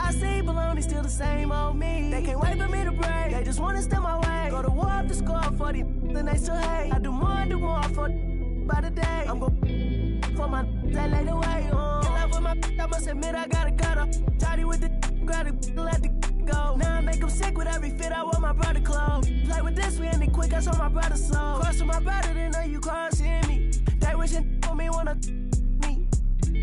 I see baloney, still the same old me. They can't wait for me to break, they just wanna steal my way. Go to war up the score for the then they still hate. I do more for by the day. I'm gon' for my that laid away. Love with my I must admit I gotta cut up. Tidy with the gotta let the go. Now I make them sick with every fit I want my brother clothes. Play with this, we end it quick, that's on my brother's soul. Cross with my brother, then know you crossing me. They wishing for me, wanna me.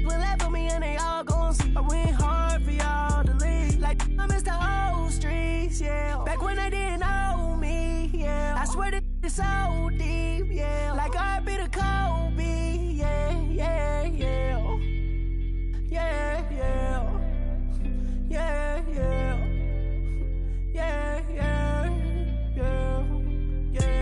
Will that for me and they all gon' see. I went hard for y'all to leave. Like I miss the old streets, yeah. Back when they didn't know me, yeah. I swear that it's so deep, yeah. Like I be the Kobe, yeah, yeah, yeah. Yeah, yeah. Yeah, yeah. Yeah, yeah, yeah, yeah.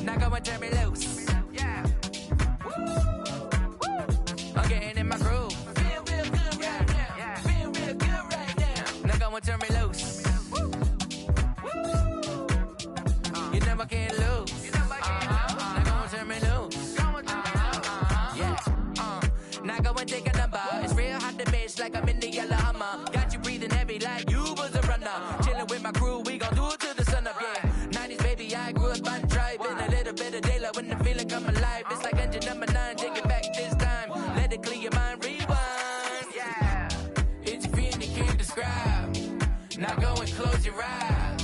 Now go and turn me loose. Yeah. I'm getting in my groove. Feel real good right now. Feel real good right now. Now go and turn me loose. You never can lose. Now go and turn me loose. Yeah. Now go and take a number. It's real hot to bitch like I'm in the yellow Hummer. Got you breathing heavy like you was a runner. Chilling with my crew, we gon' do it till the sun up. Yeah. 90s baby, I grew up on driving. A little bit of daylight when the feeling come alive. It's like engine number 9, take it back this time. Let it clear your mind, rewind. Yeah, it's a feeling you can't describe. Now go and close your eyes,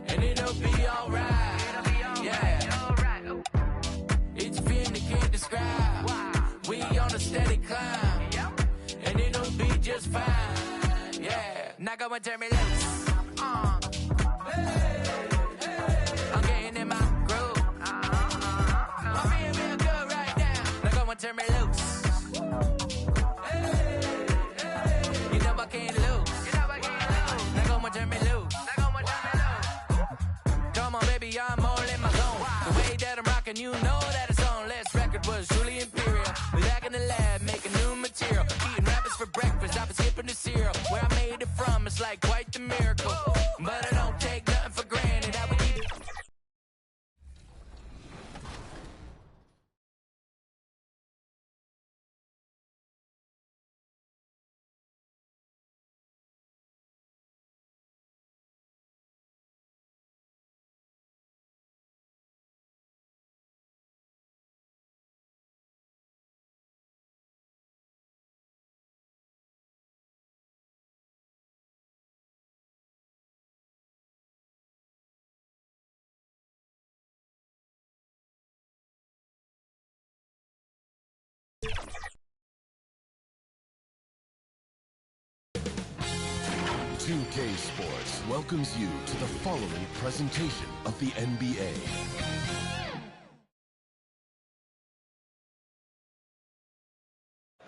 and it'll be alright. Yeah, it's a feeling you can't describe. We on a steady climb, and it'll be just fine. Yeah, now go and turn me loose. I'm getting in my groove. I'm being real good right now. Now go and turn me loose. You know I can't lose. Now go and turn me loose. Come on, baby, I'm all in my zone. The way that I'm rocking, you know that it's on. Last record was truly imperial. We back in the lab, making new material. Eating rappers for breakfast, I was skipping the cereal. Where I made it from, it's like quite the miracle. But I don't take nothing for granted. I would keep it. 2K Sports welcomes you to the following presentation of the NBA.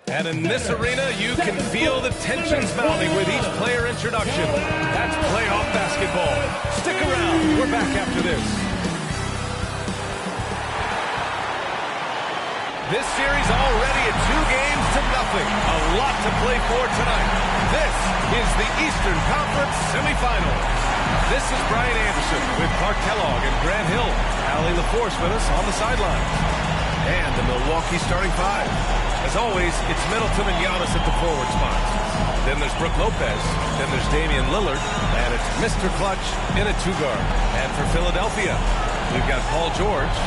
And in this arena, you can feel the tensions mounting with each player introduction. That's playoff basketball. Stick around. We're back after this. This series already at 2-0. A lot to play for tonight. This is the Eastern Conference semifinals. This is Brian Anderson with Clark Kellogg and Grant Hill. Allie LaForce with us on the sidelines. And the Milwaukee starting five. As always, it's Middleton and Giannis at the forward spots. Then there's Brook Lopez. Then there's Damian Lillard. And it's Mr. Clutch in a two-guard. And for Philadelphia, we've got Paul George.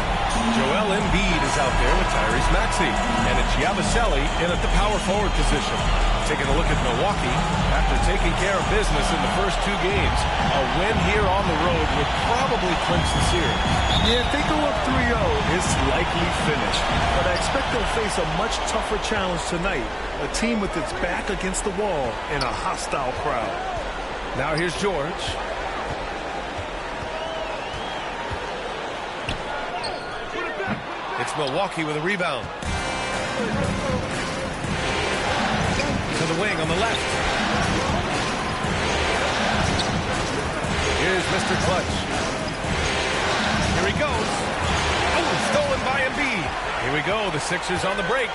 Joel Embiid is out there with Tyrese Maxey. And it's Yabusele in at the power forward position. Taking a look at Milwaukee, after taking care of business in the first two games, a win here on the road would probably clinch the series. Yeah, if they go up 3-0, it's likely finished. But I expect they'll face a much tougher challenge tonight. A team with its back against the wall and a hostile crowd. Now here's George. It's Milwaukee with a rebound. To the wing on the left. Here's Mr. Clutch. Here he goes. Oh, stolen by Embiid. Here we go. The Sixers on the break.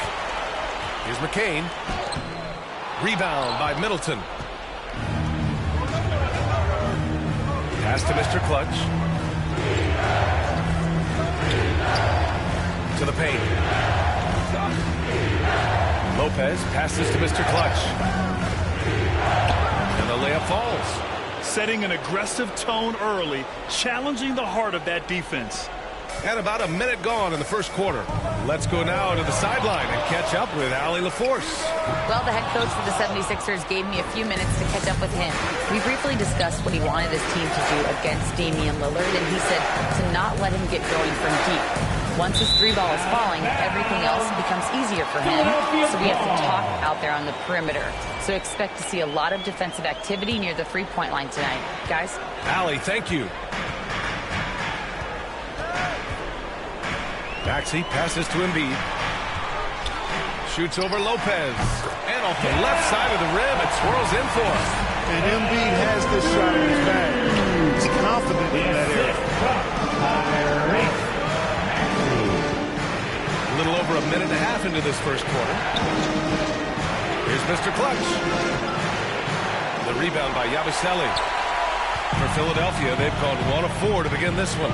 Here's McCain. Rebound by Middleton. Pass to Mr. Clutch. To the paint. Lopez passes to Mr. Clutch. And the layup falls. Setting an aggressive tone early, challenging the heart of that defense. And about a minute gone in the first quarter. Let's go now to the sideline and catch up with Allie LaForce. Well, the head coach for the 76ers gave me a few minutes to catch up with him. We briefly discussed what he wanted his team to do against Damian Lillard, and he said to not let him get going from deep. Once his three ball is falling, everything else becomes easier for him. So we have to talk out there on the perimeter. So expect to see a lot of defensive activity near the three-point line tonight. Guys? Allie, thank you. Maxey passes to Embiid. Shoots over Lopez. And off the left side of the rim, it swirls in for him. And Embiid has this shot in his bag. He's confident in that area. A little over a minute and a half into this first quarter. Here's Mr. Clutch. The rebound by Yabusele. For Philadelphia, they've gone 1 of 4 to begin this one.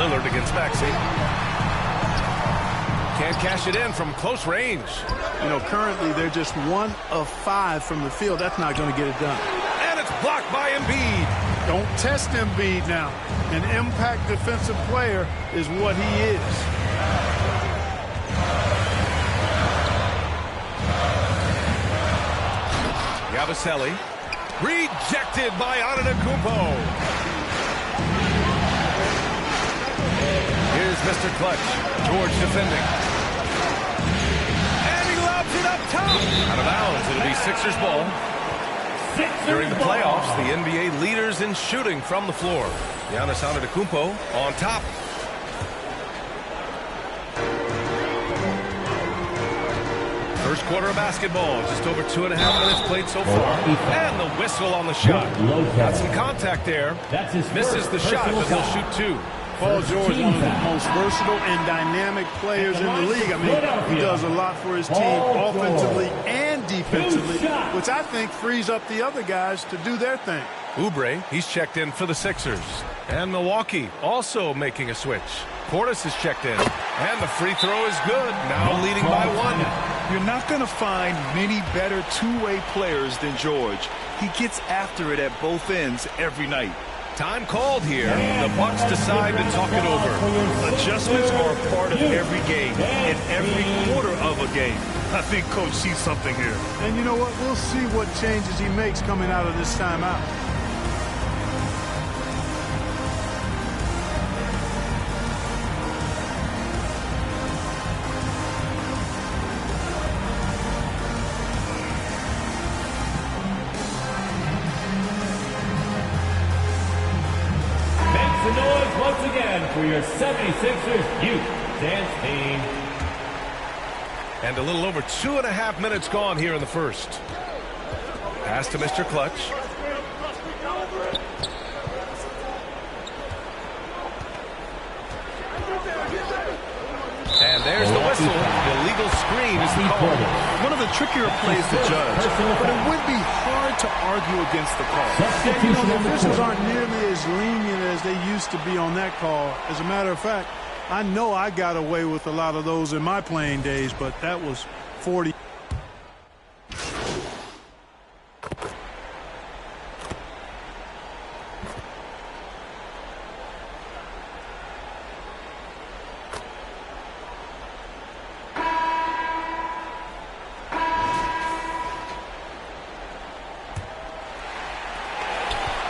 Lillard against Maxey. Can't cash it in from close range. You know, currently they're just 1 of 5 from the field. That's not going to get it done. And it's blocked by Embiid. Don't test Embiid now. An impact defensive player is what he is. Yabusele. Rejected by Antetokounmpo. Here's Mr. Clutch. George defending. And he lobs it up top. Out of bounds. It'll be Sixers ball. During the playoffs, the NBA leaders in shooting from the floor. Giannis Antetokounmpo on top. First quarter of basketball. Just over 2.5 minutes played so far. And the whistle on the shot. Got some contact there. Misses the shot, but he'll shoot 2. Paul George, one of the most versatile and dynamic players in the league. I mean, he does a lot for his team offensively and defensively, which I think frees up the other guys to do their thing. Oubre, he's checked in for the Sixers. And Milwaukee also making a switch. Portis is checked in. And the free throw is good. Now leading by 1. You're not going to find many better two-way players than George. He gets after it at both ends every night. Time called here. The Bucks decide to talk it over. Adjustments are a part of every game and every quarter of a game. I think Coach sees something here. And you know what? We'll see what changes he makes coming out of this timeout. The noise once again for your 76ers youth dance team. And a little over 2.5 minutes gone here in the first. Pass to Mr. Clutch. And there's the whistle. Illegal screen is the call. One of the trickier plays to judge, but it would be hard to argue against the call. You know, the officials aren't nearly as lenient as they used to be on that call. As a matter of fact, I know I got away with a lot of those in my playing days, but that was 40.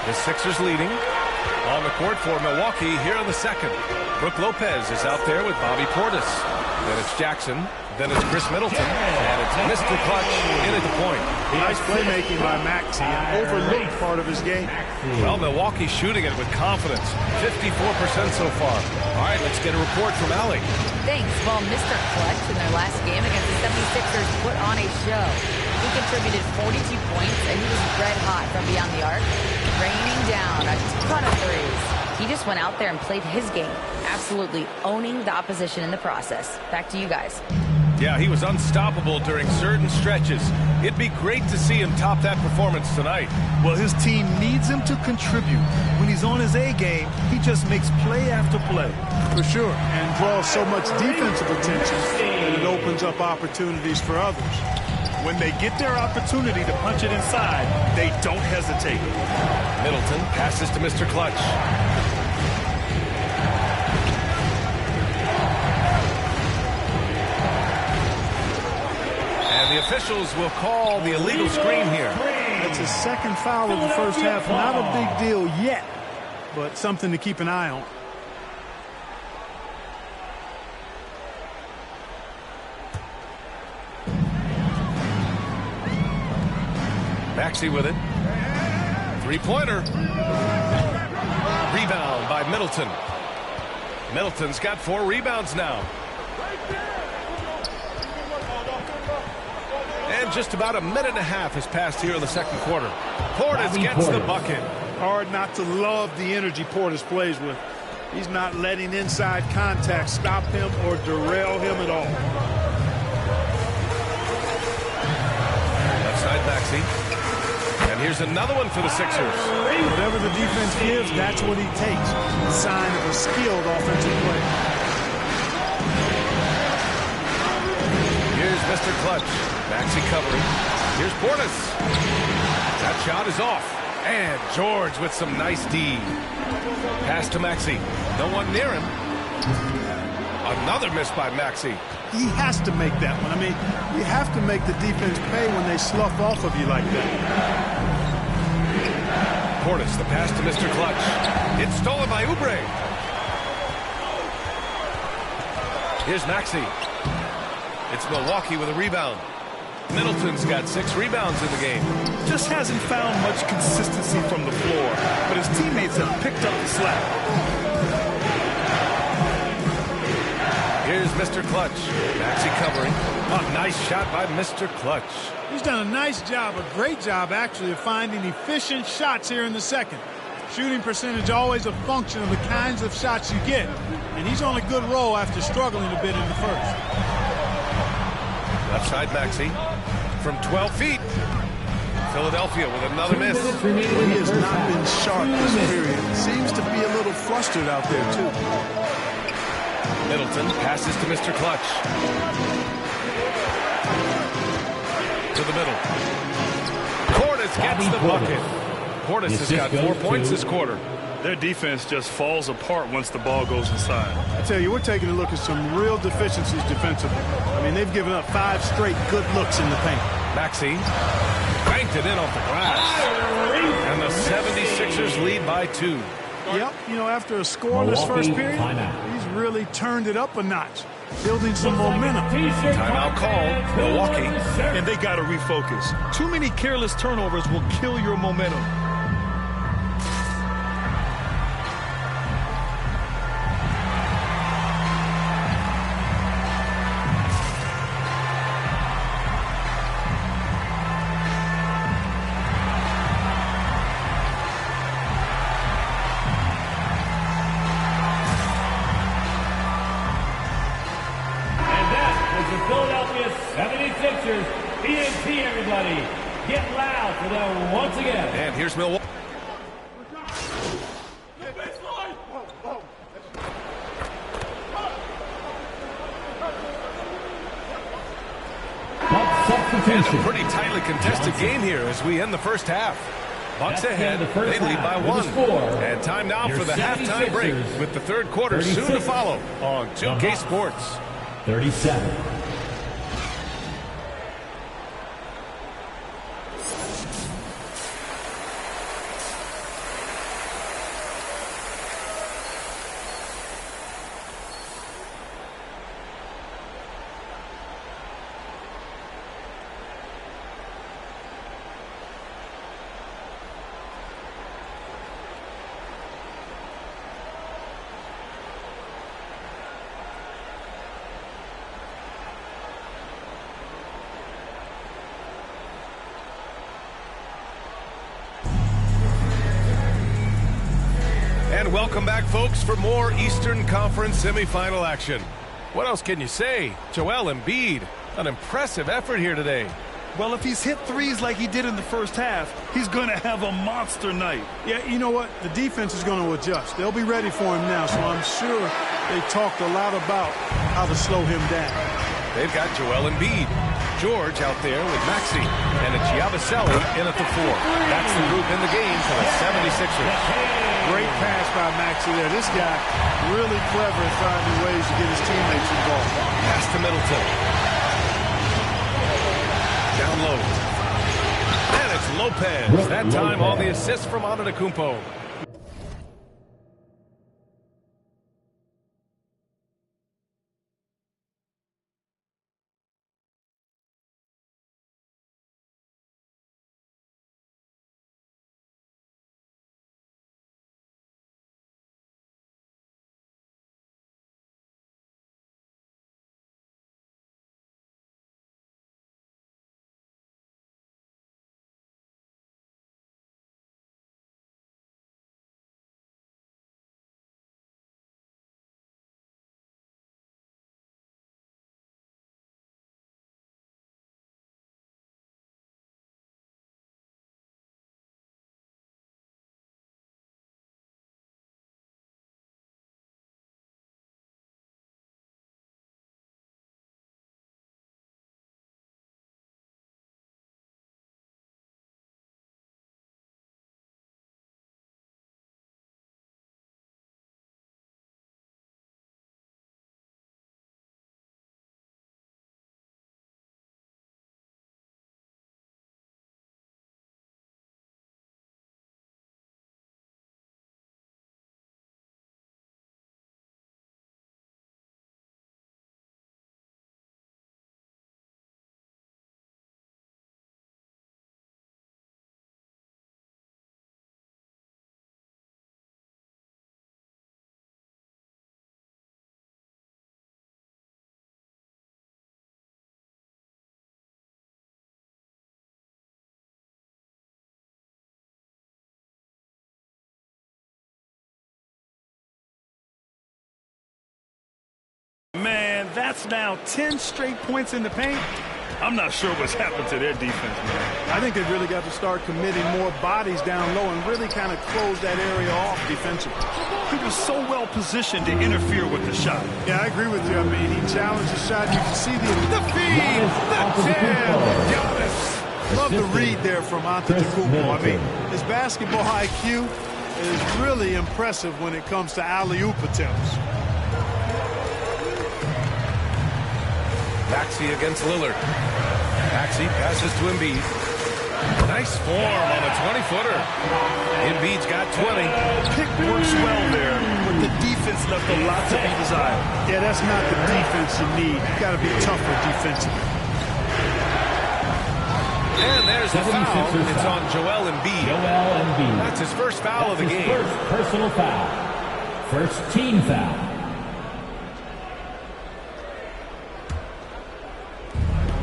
The Sixers leading. On the court for Milwaukee here in the second. Brook Lopez is out there with Bobby Portis. Then it's Jackson. Then it's Chris Middleton. And it's Mr. Clutch in at the point. Nice playmaking by Maxey, an overlooked part of his game. Well, Milwaukee's shooting it with confidence. 54% so far. All right, let's get a report from Allie. Thanks. Well, Mr. Clutch in their last game against the 76ers put on a show. He contributed 42 points, and he was red hot from beyond the arc, raining down a ton of threes. He just went out there and played his game, absolutely owning the opposition in the process. Back to you guys. Yeah, he was unstoppable during certain stretches. It'd be great to see him top that performance tonight. Well, his team needs him to contribute. When he's on his A game, he just makes play after play. For sure, and draws so much defensive attention that it opens up opportunities for others. When they get their opportunity to punch it inside, they don't hesitate. Middleton passes to Mr. Clutch. And the officials will call the illegal screen here. That's his second foul of the first half. Not a big deal yet, but something to keep an eye on. Maxey with it. Three-pointer. Rebound by Middleton. Middleton's got 4 rebounds now. And just about a minute and a half has passed here in the second quarter. Portis gets the bucket. Hard not to love the energy Portis plays with. He's not letting inside contact stop him or derail him at all. Left side Maxey. And here's another one for the Sixers. Whatever the defense gives, that's what he takes. A sign of a skilled offensive player. Here's Mr. Clutch. Maxey covering. Here's Portis. That shot is off. And George with some nice D. Pass to Maxey. No one near him. Another miss by Maxey. He has to make that one. I mean, you have to make the defense pay when they slough off of you like that. Portis, the pass to Mr. Clutch. It's stolen by Oubre. Here's Maxey. It's Milwaukee with a rebound. Middleton's got 6 rebounds in the game. Just hasn't found much consistency from the floor, but his teammates have picked up the slack. Here's Mr. Clutch. Maxey covering. A nice shot by Mr. Clutch. He's done a nice job, a great job actually, of finding efficient shots here in the second. Shooting percentage always a function of the kinds of shots you get, and he's on a good roll after struggling a bit in the first. Left side Maxey from 12 feet. Philadelphia with another miss. He has not been sharp this period. Seems to be a little flustered out there too. Middleton passes to Mr. Clutch. To the middle. Portis gets the bucket. Portis has got 4 points this quarter. Their defense just falls apart once the ball goes inside. I tell you, we're taking a look at some real deficiencies defensively. I mean, they've given up 5 straight good looks in the paint. Maxey banked it in off the glass. And the 76ers lead by 2. Yep, you know, after a scoreless first period, he's really turned it up a notch, building some momentum. Timeout called, Milwaukee. And they got to refocus. Too many careless turnovers will kill your momentum. Philadelphia 76ers. ENT, everybody. Get loud for them once again. And here's Milwaukee. And a pretty tightly contested game here as we end the first half. Bucks ahead, they lead by 1. And time now for the halftime break with the third quarter soon to follow on 2K Sports. 37. Welcome back, folks, for more Eastern Conference semifinal action. What else can you say? Joel Embiid, an impressive effort here today. Well, if he's hit threes like he did in the first half, he's going to have a monster night. Yeah, you know what? The defense is going to adjust. They'll be ready for him now, so I'm sure they talked a lot about how to slow him down. They've got Joel Embiid. George out there with Maxey and a Giabaselli in at the 4. That's the group in the game for the 76ers. Great pass by Maxey there. This guy really clever at finding ways to get his teammates involved. Pass to Middleton. Down low. And it's Lopez. That time on the assist from Antetokounmpo. Man, that's now 10 straight points in the paint. I'm not sure what's happened to their defense, man. I think they've really got to start committing more bodies down low and really kind of close that area off defensively. He was so well positioned to interfere with the shot. Yeah, I agree with you. I mean, he challenged the shot. You can see the feed, the jam, Giannis. Love the read there from Antetokounmpo. I mean, his basketball IQ is really impressive when it comes to alley-oop attempts. Maxey against Lillard. Maxey passes to Embiid. Nice form on a 20-footer. Embiid's got 20. Pick works well there, but the defense left a lot to be desired. Yeah, that's not the defense you need. You've got to be tougher defensively. And there's the foul. It's on Joel Embiid. That's his first foul of the game. First personal foul. First team foul.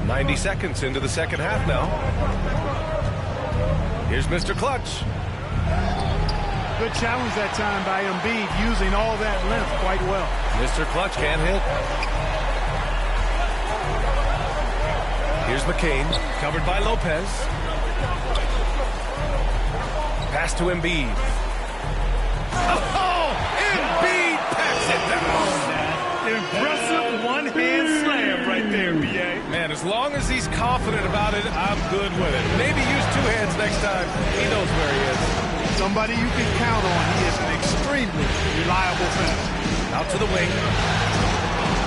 90 seconds into the second half now. Here's Mr. Clutch. Good challenge that time by Embiid, using all that length quite well. Mr. Clutch can't hit. Here's McCain, covered by Lopez. Pass to Embiid. Oh, Embiid packs it down. Impressive one-hand slam right there, B.A. Man, as long as he's confident about it, I'm good with it. Maybe use two hands next time. He knows where he is. Somebody you can count on. He is an extremely reliable finisher. Out to the wing.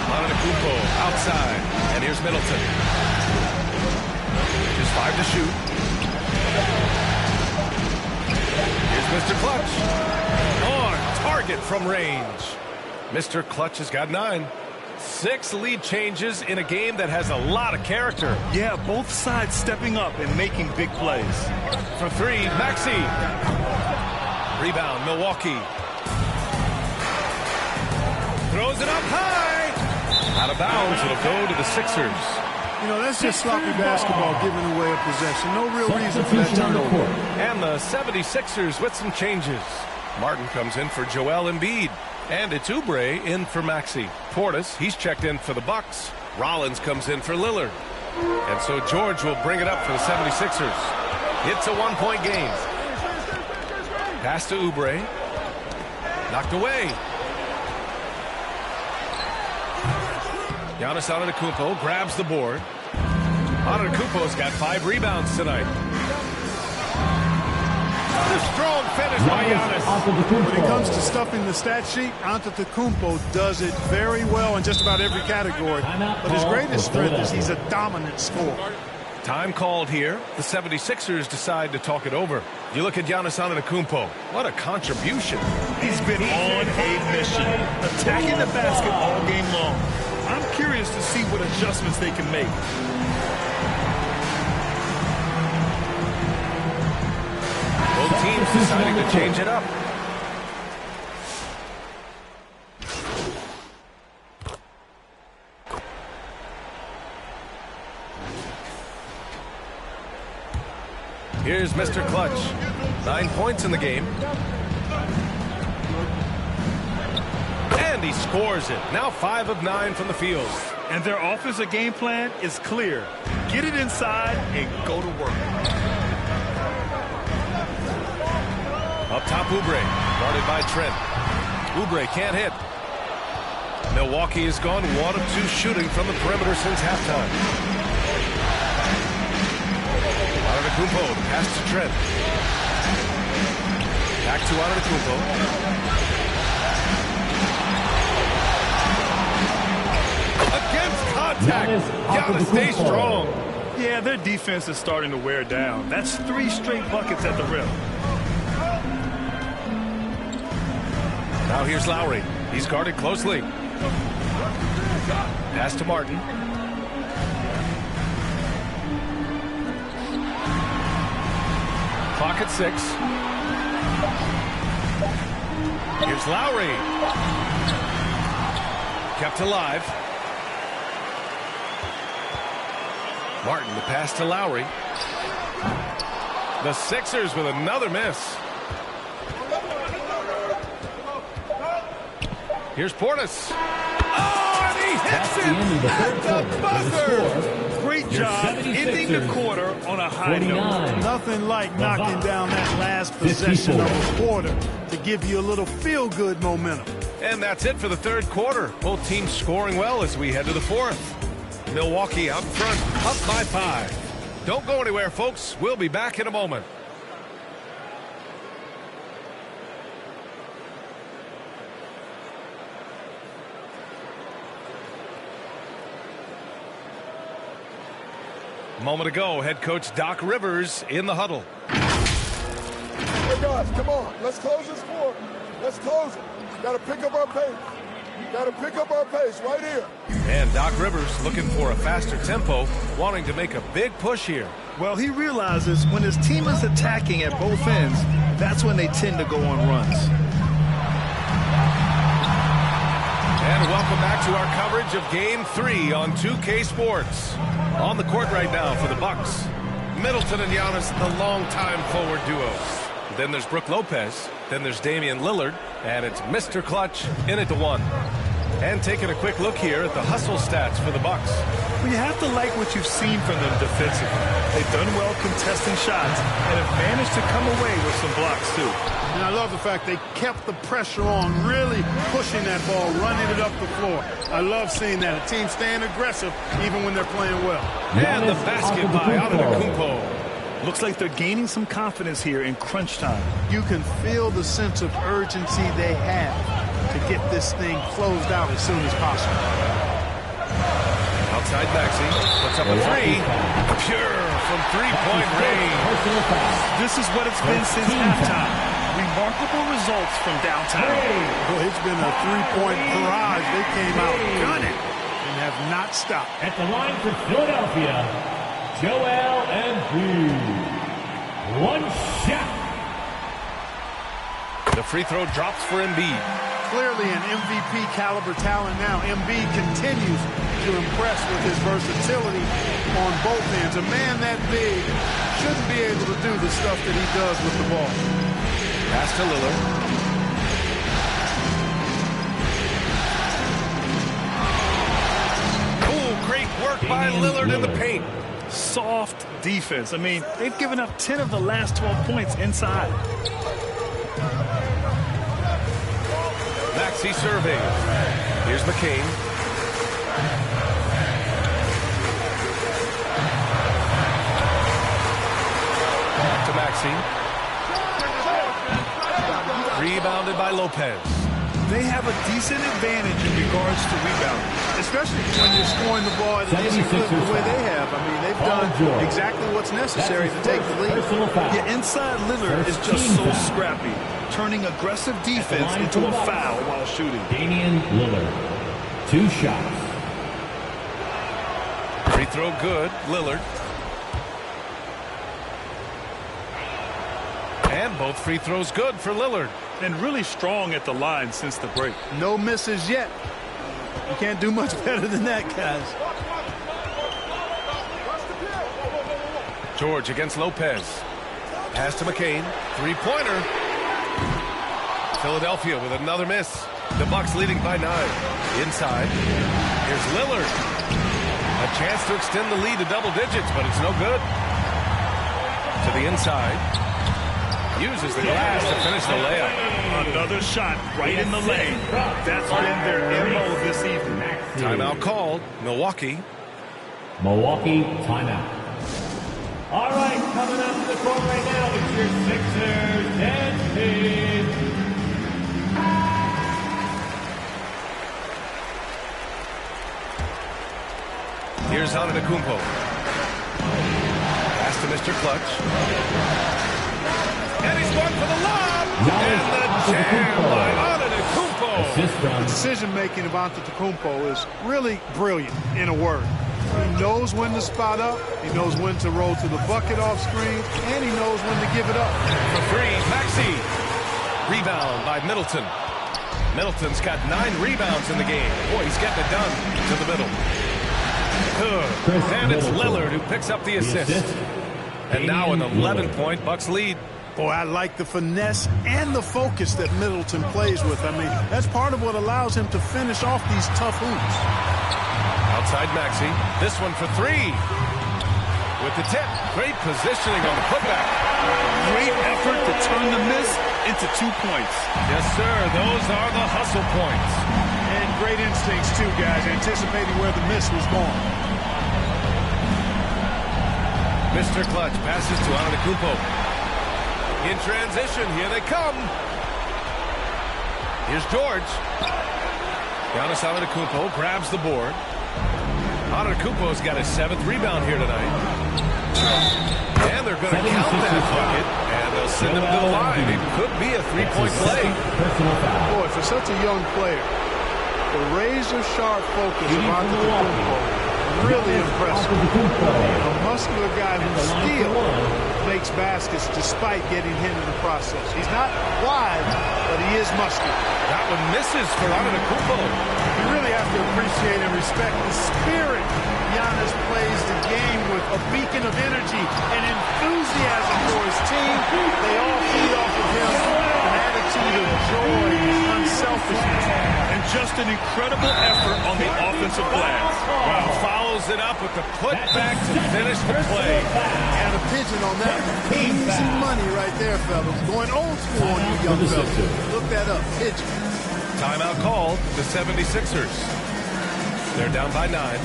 Antetokounmpo outside. And here's Middleton. Just 5 to shoot. Here's Mr. Clutch. On target from range. Mr. Clutch has got 9. 6 lead changes in a game that has a lot of character. Yeah, both sides stepping up and making big plays. For 3, Maxey. Rebound, Milwaukee. Throws it up high. Out of bounds, it'll go to the Sixers. You know, that's just sloppy basketball, giving away a possession. No real reason for that turnover. And the 76ers with some changes. Martin comes in for Joel Embiid. And it's Oubre in for Maxey. Portis, he's checked in for the Bucks. Rollins comes in for Lillard. And so George will bring it up for the 76ers. It's a one-point game. Pass to Oubre. Knocked away. Giannis Antetokounmpo grabs the board. Antetokounmpo's got 5 rebounds tonight. The strong finish by Giannis. When it comes to stuffing the stat sheet, Antetokounmpo does it very well in just about every category. But his greatest strength is he's a dominant scorer. Time called here. The 76ers decide to talk it over. You look at Giannis Antetokounmpo. What a contribution. He's been on a mission, attacking the basket all game long. I'm curious to see what adjustments they can make. Both teams deciding to change it up. Here's Mr. Clutch. 9 points in the game. And he scores it. Now 5 of 9 from the field. And their offensive game plan is clear. Get it inside and go to work. Up top, Oubre, guarded by Trent. Oubre can't hit. Milwaukee has gone 1 of 2 shooting from the perimeter since halftime. Antetokounmpo, the pass to Trent. Back to Antetokounmpo. Against contact. Gotta stay strong. Yeah, their defense is starting to wear down. That's 3 straight buckets at the rim. Now here's Lowry. He's guarded closely. Pass to Martin. Clock at 6. Here's Lowry. Kept alive. Martin, the pass to Lowry. The Sixers with another miss. Here's Portis. Oh, and he hits it at the buzzer. Great job ending the quarter on a high note. Nothing like knocking down that last possession of a quarter to give you a little feel-good momentum. And that's it for the third quarter. Both teams scoring well as we head to the fourth. Milwaukee out front, up by 5. Don't go anywhere, folks. We'll be back in a moment. A moment ago, head coach Doc Rivers in the huddle. Hey guys, come on. Let's close this quarter. Let's close it. Got to pick up our pace. Got to pick up our pace right here. And Doc Rivers looking for a faster tempo, wanting to make a big push here. Well, he realizes when his team is attacking at both ends, that's when they tend to go on runs. And welcome back to our coverage of Game 3 on 2K Sports. On the court right now for the Bucks. Middleton and Giannis, the longtime forward duo. Then there's Brook Lopez. Then there's Damian Lillard. And it's Mr. Clutch in at the 1. And taking a quick look here at the hustle stats for the Bucks. Well, you have to like what you've seen from them defensively. They've done well contesting shots and have managed to come away with some blocks too. And I love the fact they kept the pressure on, really pushing that ball, running it up the floor. I love seeing that. A team staying aggressive even when they're playing well. And the basket by Antetokounmpo. Looks like they're gaining some confidence here in crunch time. You can feel the sense of urgency they have to get this thing closed out as soon as possible. Outside Maxey puts up a 3. Pure from 3-point range. This is what it's been since halftime. Remarkable results from downtown. Well, it's been a 3-point barrage. They came out gunning and have not stopped. At the line for Philadelphia, Joel Embiid. 1 shot. The free throw drops for Embiid. Clearly an MVP caliber talent now. Embiid continues to impress with his versatility on both ends. A man that big shouldn't be able to do the stuff that he does with the ball. Pass to Lillard. by Lillard in the paint. Soft defense. I mean, they've given up 10 of the last 12 points inside. Maxey serving. Here's McCain. Back to Maxey. Rebounded by Lopez. They have a decent advantage in regards to rebounding, especially when you're scoring the ball at a decent clip the way they have. I mean, they've done exactly what's necessary to take the lead. Yeah, inside Lillard is just so scrappy, turning aggressive defense into a foul while shooting. Damian Lillard. 2 shots. Free throw good. Lillard. And both free throws good for Lillard. And really strong at the line since the break. No misses yet. You can't do much better than that, guys. George against Lopez. Pass to McCain. Three-pointer. Philadelphia with another miss. The Bucks leading by 9. Inside. Here's Lillard. A chance to extend the lead to double digits, but it's no good. To the inside. Uses the glass to finish the layup. Another shot right in the lane. That's been their MO this evening. Timeout called. Milwaukee. Milwaukee timeout. All right, coming up to the court right now, it's your Sixers and Pins. Here's Antetokounmpo. Pass to Mr. Clutch. And he's going for the lob. And the jam by Antetokounmpo. The decision-making of Antetokounmpo is really brilliant, in a word. He knows when to spot up, he knows when to roll to the bucket off screen, and he knows when to give it up. For 3, Maxey. Rebound by Middleton. Middleton's got 9 rebounds in the game. Boy, he's getting it done to the middle. Good. And it's Lillard who picks up the assist. And now an 11-point Bucks lead. Boy, I like the finesse and the focus that Middleton plays with. I mean, that's part of what allows him to finish off these tough hoops. Outside Maxey. This one for 3. With the tip. Great positioning on the putback. Great effort to turn the miss into 2 points. Yes, sir. Those are the hustle points. And great instincts, too, guys, anticipating where the miss was going. Mr. Clutch passes to Antetokounmpo. In transition, here they come. Here's George. Giannis Antetokounmpo grabs the board. Antetokounmpo's got his 7th rebound here tonight. And they're going to count that bucket, and they'll send him to the line. It could be a 3-point play. Boy, for such a young player, the razor-sharp focus of Antetokounmpo really impressive. A muscular guy who still makes baskets despite getting hit in the process. He's not wide, but he is muscular. That one misses for Antetokounmpo. You really have to appreciate and respect the spirit Giannis plays the game with, a beacon of energy and enthusiasm for his team. They all feed off of him, an attitude of joy and unselfishness. And just an incredible effort on the offensive glass. Wow, follows it up with the putback to finish the play. And a pigeon on that. Easy money right there, fellas. Going old school on you young fellas. Look that up, pigeon. Timeout called, the 76ers. They're down by 9.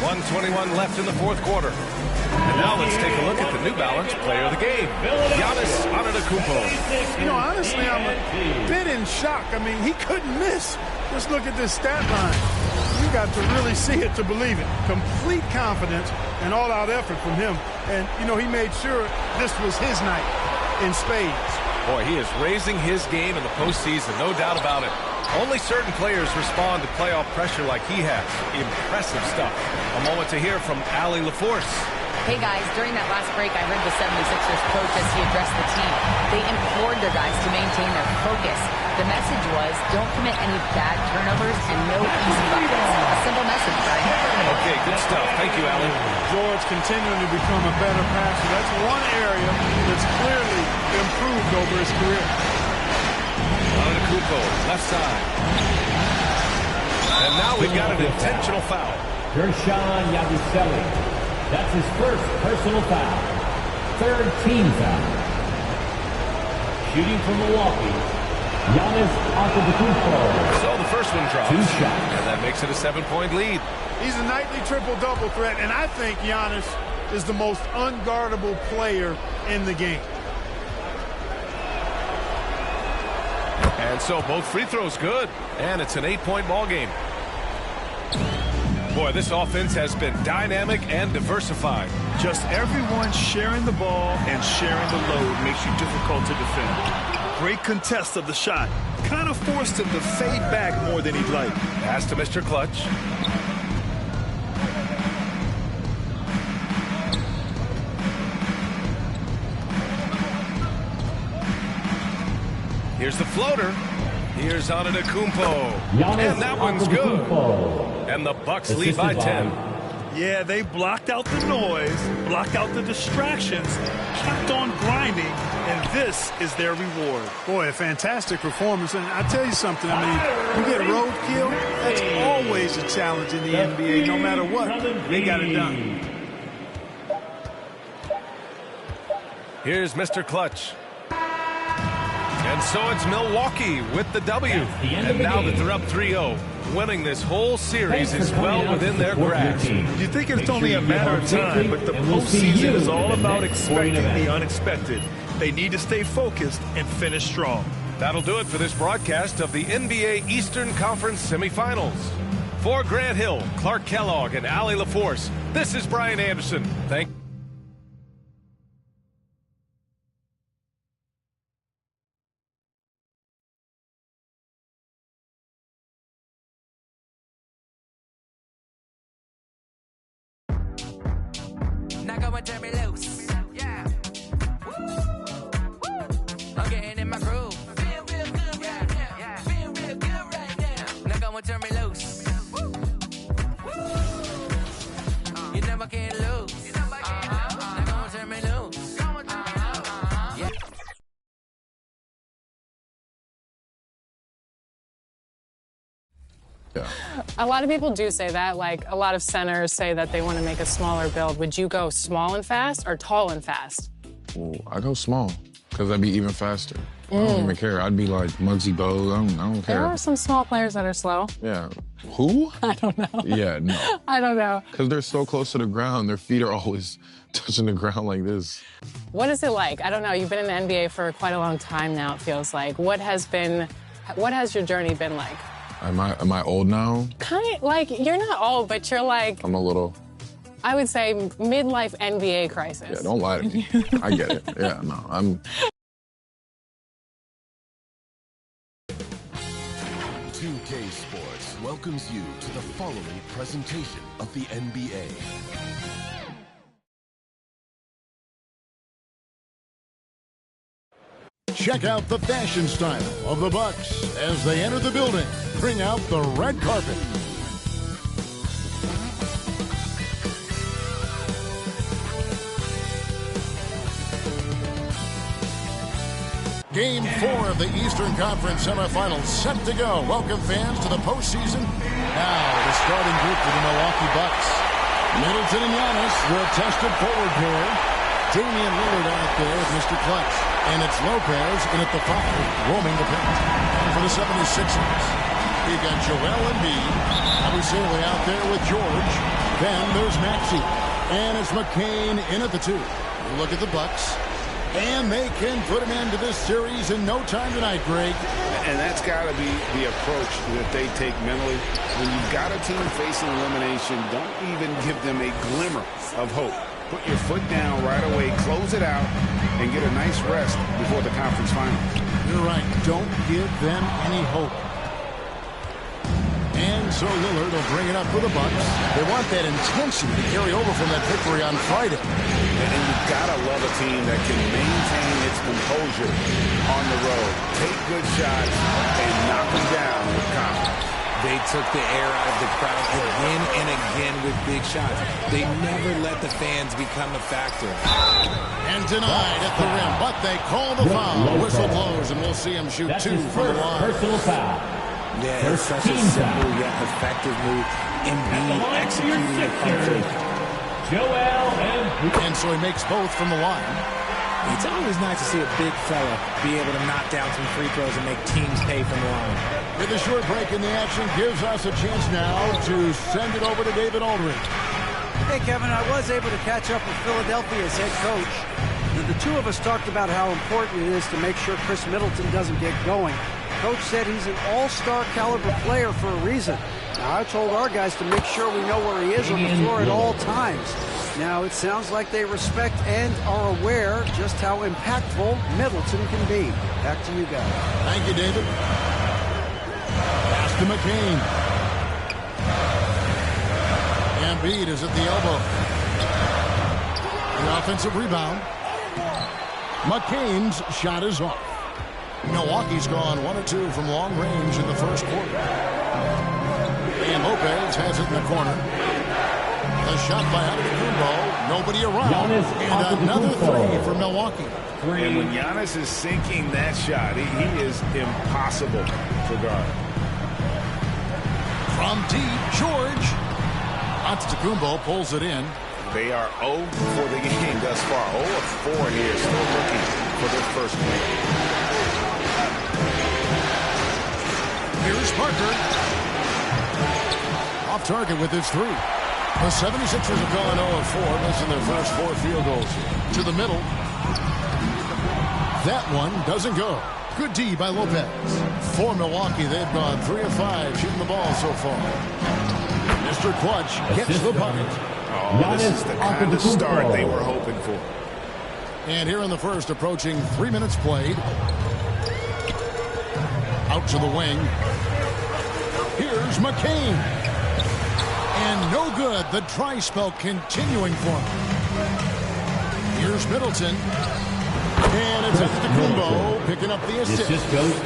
1:21 left in the 4th quarter. And now let's take a look at the New Balance player of the game, Giannis Antetokounmpo. You know, honestly, I'm a bit in shock. I mean, he couldn't miss. Just look at this stat line. You got to really see it to believe it. Complete confidence and all-out effort from him. And, you know, he made sure this was his night in spades. Boy, he is raising his game in the postseason, no doubt about it. Only certain players respond to playoff pressure like he has. Impressive stuff. A moment to hear from Allie LaForce. Hey guys, during that last break, I heard the 76ers coach as he addressed the team. They implored their guys to maintain their focus. The message was, don't commit any bad turnovers and no easy buckets. A simple message, Brian. Okay, good stuff. Thank you, Allie. George continuing to become a better passer. That's one area that's clearly improved over his career. Antetokounmpo, left side. And now we've got an intentional foul. Gershon Yabusele. That's his first personal foul. Third team foul. Shooting from Milwaukee, Giannis Antetokounmpo. So the first one drops. 2 shots. And that makes it a 7-point lead. He's a nightly triple-double threat, and I think Giannis is the most unguardable player in the game. And so both free throws good. And it's an 8-point ball game. Boy, this offense has been dynamic and diversified. Just everyone sharing the ball and sharing the load makes you difficult to defend. Great contest of the shot. Kind of forced him to fade back more than he'd like. Pass to Mr. Clutch. Here's the floater. Here's Antetokounmpo. And that one's good. And the Bucks lead by 10. Yeah, they blocked out the noise, blocked out the distractions, kept on grinding, and this is their reward. Boy, a fantastic performance. And I tell you something, I mean, you get roadkill, that's always a challenge in the NBA. No matter what, they got it done. Here's Mr. Clutch. And so it's Milwaukee with the W. And now that they're up 3-0, winning this whole series is well within their grasp. You think it's only a matter of time, but the postseason is all about expecting the unexpected. They need to stay focused and finish strong. That'll do it for this broadcast of the NBA Eastern Conference semifinals. For Grant Hill, Clark Kellogg, and Allie LaForce, this is Brian Anderson. Thank you. Turn me loose. Yeah. I'm getting in my groove. Feel real good right now. Yeah. Feel real good right now. Now go and turn me loose. You never can lose. Now go and turn me loose. Yeah. Yeah. A lot of people do say that. Like, a lot of centers say that they want to make a smaller build. Would you go small and fast or tall and fast? Ooh, I go small because I'd be even faster. I don't even care. I'd be like Muggsy Bogues. I don't care. There are some small players that are slow. Yeah. Who? I don't know. Yeah, no. I don't know. Because they're so close to the ground. Their feet are always touching the ground like this. What is it like? I don't know. You've been in the NBA for quite a long time now, it feels like. What has your journey been like? Am I old now? Kind of, like, you're not old, but you're like, I'm a little. I would say midlife NBA crisis. Yeah, don't lie to me. I get it. Yeah, no, I'm. 2K Sports welcomes you to the following presentation of the NBA. Check out the fashion style of the Bucks as they enter the building. Bring out the red carpet. Game 4 of the Eastern Conference semifinals set to go. Welcome fans to the postseason. Now the starting group for the Milwaukee Bucks. Middleton and Giannis, the tested forward pair. Damian Lillard out there with Mr. Clutch. And it's Lopez in at the 5, roaming the paint. For the 76ers, we got Joel Embiid. Yabusele out there with George. Then there's Maxey. And it's McCain in at the 2. Look at the Bucks. And they can put an end to this series in no time tonight, Greg. And that's got to be the approach that they take mentally. When you've got a team facing elimination, don't even give them a glimmer of hope. Put your foot down right away, close it out, and get a nice rest before the conference finals. You're right. Don't give them any hope. And so Lillard will bring it up for the Bucks. They want that intensity to carry over from that victory on Friday. And you've got to love a team that can maintain its composure on the road. Take good shots and knock them down with confidence. They took the air out of the crowd again and again with big shots. They never let the fans become a factor. And denied at the rim, but they call the foul. Whistle blows, and we'll see him shoot 2 from the line. Personal foul. Yeah, it's such a simple yet effective move. Embiid executing the perfect. And so he makes both from the line. It's always nice to see a big fella be able to knock down some free throws and make teams pay from the line. With a short break in the action gives us a chance now to send it over to David Aldridge. Hey, Kevin, I was able to catch up with Philadelphia's head coach. The two of us talked about how important it is to make sure Chris Middleton doesn't get going. Coach said he's an all-star caliber player for a reason. Now, I told our guys to make sure we know where he is on the floor at all times. Now, it sounds like they respect and are aware just how impactful Middleton can be. Back to you guys. Thank you, David. Pass to McCain. Embiid is at the elbow. The offensive rebound. McCain's shot is off. Milwaukee's gone 1 of 2 from long range in the first quarter. And Lopez has it in the corner. A shot by Antetokounmpo. Nobody around. And another three for Milwaukee. And when Giannis is sinking that shot, he is impossible to guard. From deep, George. Antetokounmpo pulls it in. They are 0 for the game thus far. 0 of 4 here, still looking for their first win. Here's Parker. Off target with his three. The 76ers have gone 0 of 4, missing their first 4 field goals. To the middle. That one doesn't go. Good D by Lopez. For Milwaukee, they've gone 3 of 5 shooting the ball so far. Mr. Clutch gets the bucket. Oh, this is the kind of start they were hoping for. And here in the first, approaching 3 minutes played. Out to the wing. Here's McCain. And no good. The dry spell continuing for him. Here's Middleton. And it's Antetokounmpo picking up the assist.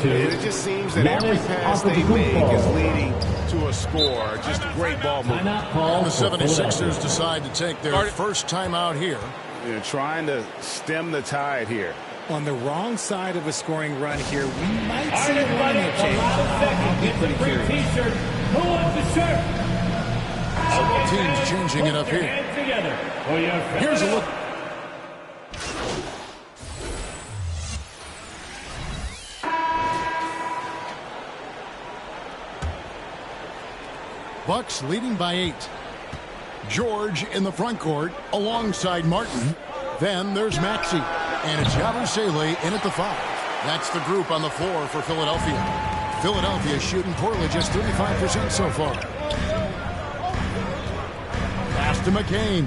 It just seems that every pass they make is leading to a score. Just great ball movement. And the 76ers decide to take their first time out here. They're trying to stem the tide here. On the wrong side of a scoring run here, we might see a lineup change. I'll be pretty curious. Who wants the shirt? Several teams changing it up here. Here's a look. Bucks leading by 8. George in the front court alongside Martin. Then there's Maxey. And it's Yabusele in at the 5. That's the group on the floor for Philadelphia. Philadelphia shooting poorly, just 35% so far. Pass to McCain.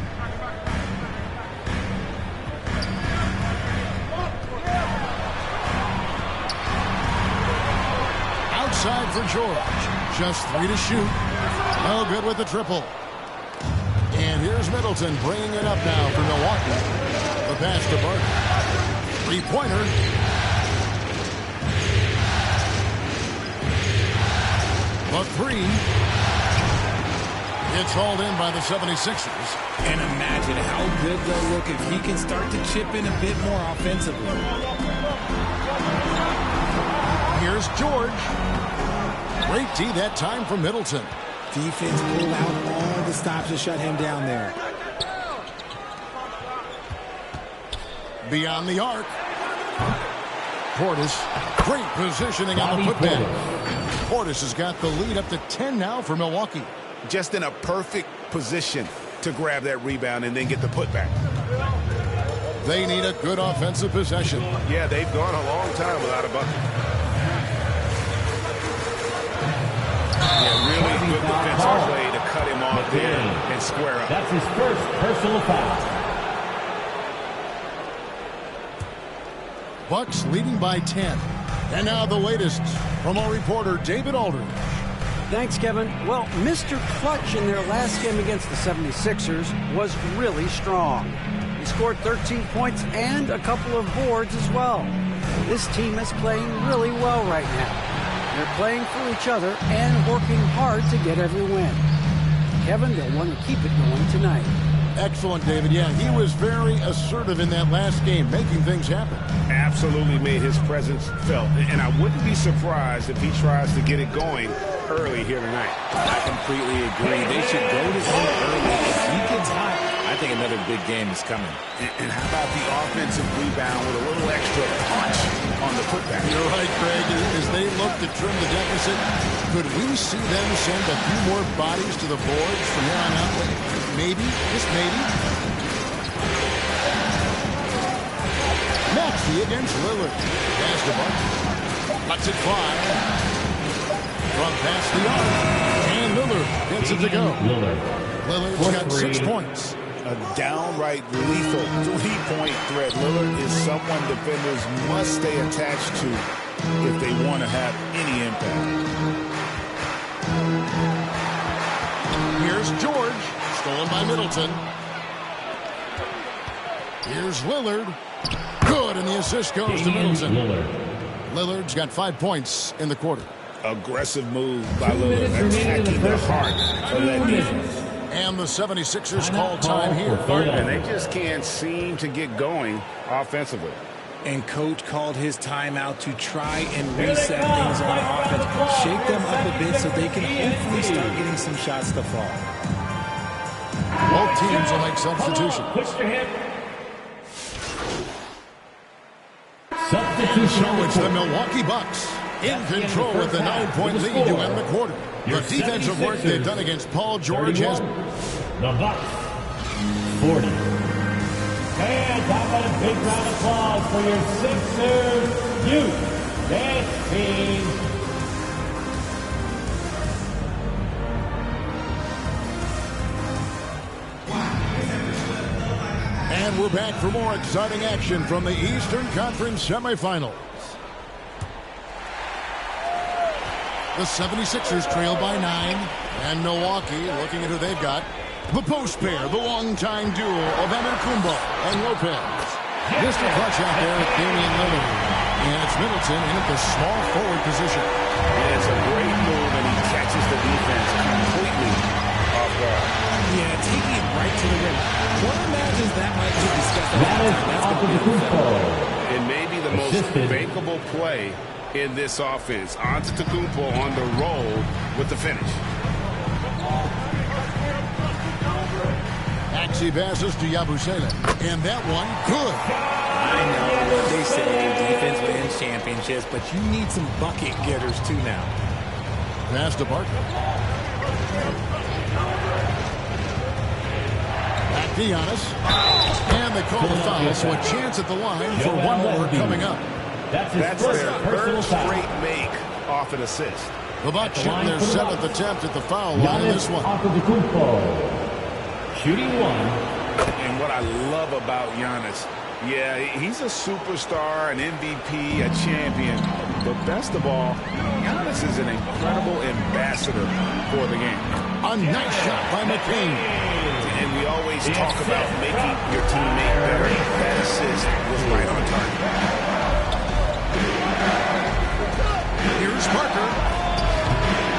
Outside for George. Just 3 to shoot. No good with the triple. And here's Middleton bringing it up now for Milwaukee. The pass to Barton. Three-pointer. The 3. It's hauled in by the 76ers. And imagine how good they'll look if he can start to chip in a bit more offensively. Here's George. Great D that time from Middleton. Defense pulled out all the stops to shut him down there. Beyond the arc. Portis. Great positioning on the putback. Portis has got the lead up to 10 now for Milwaukee. Just in a perfect position to grab that rebound and then get the putback. They need a good offensive possession. Yeah, they've gone a long time without a bucket. Yeah, really good defensive play to cut him off there and square up. That's his first personal foul. Bucks leading by 10. And now the latest from our reporter, David Aldridge. Thanks, Kevin. Well, Mr. Clutch in their last game against the 76ers was really strong. He scored 13 points and a couple of boards as well. This team is playing really well right now. They're playing for each other and working hard to get every win. Kevin, they'll want to keep it going tonight. Excellent, David. Yeah, he was very assertive in that last game, making things happen. Absolutely made his presence felt. And I wouldn't be surprised if he tries to get it going early here tonight. I completely agree. They should go to him early. If he gets hot, I think another big game is coming. And how about the offensive rebound with a little extra punch on the putback? You're right, Craig. As they look to trim the deficit, could we see them send a few more bodies to the boards from here on out? Maybe, just maybe. Maxey against Lillard. Pass to Barton. Lets it fly. From past the arc. And Lillard gets it to go. Lillard's got 6 points. A downright lethal three-point threat. Lillard is someone defenders must stay attached to if they want to have any impact. Here's George. Stolen by Middleton. Here's Lillard. Good, and the assist goes to Middleton. Lillard's got 5 points in the quarter. Aggressive move by Lillard, attacking the heart of that defense. And the 76ers call time here. And they just can't seem to get going offensively. And Coach called his timeout to try and reset things on offense. Shake them up a bit so they can hopefully start getting some shots to fall. Both teams will make substitutions. So it's the Milwaukee Bucks in control with the 9-point lead to end the quarter. The defensive work they've done against Paul George has... The Bucks, 40. And how about a big round of applause for your Sixers youth dance team. And we're back for more exciting action from the Eastern Conference semifinals. The 76ers trail by 9, and Milwaukee looking at who they've got. The post pair, the longtime duo of Antetokounmpo and Lopez. Mr. Clutch out there with Damian Lillard. And it's Middleton in at the small forward position. And it's a great move, and he catches the defense completely off guard. Yeah, taking it right to the rim. One imagines that might be discussed. It may be the most fakeable play in this offense. Antetokounmpo on the roll with the finish. Maxey passes to Yabusele. And that one, good. I know what they say, defense wins championships, but you need some bucket getters too now. Pass to Barton. Back to Giannis. And they call the foul, so a chance at the line for one more coming up. That's their third straight make off an assist. The Bucks shooting their 7th attempt at the foul line in this one. Shooting one. And what I love about Giannis, yeah, he's a superstar, an MVP, a champion. But best of all, Giannis is an incredible ambassador for the game. A nice shot by McCain. And we always talk about making your teammate better. That assist was right on target. Here's Parker.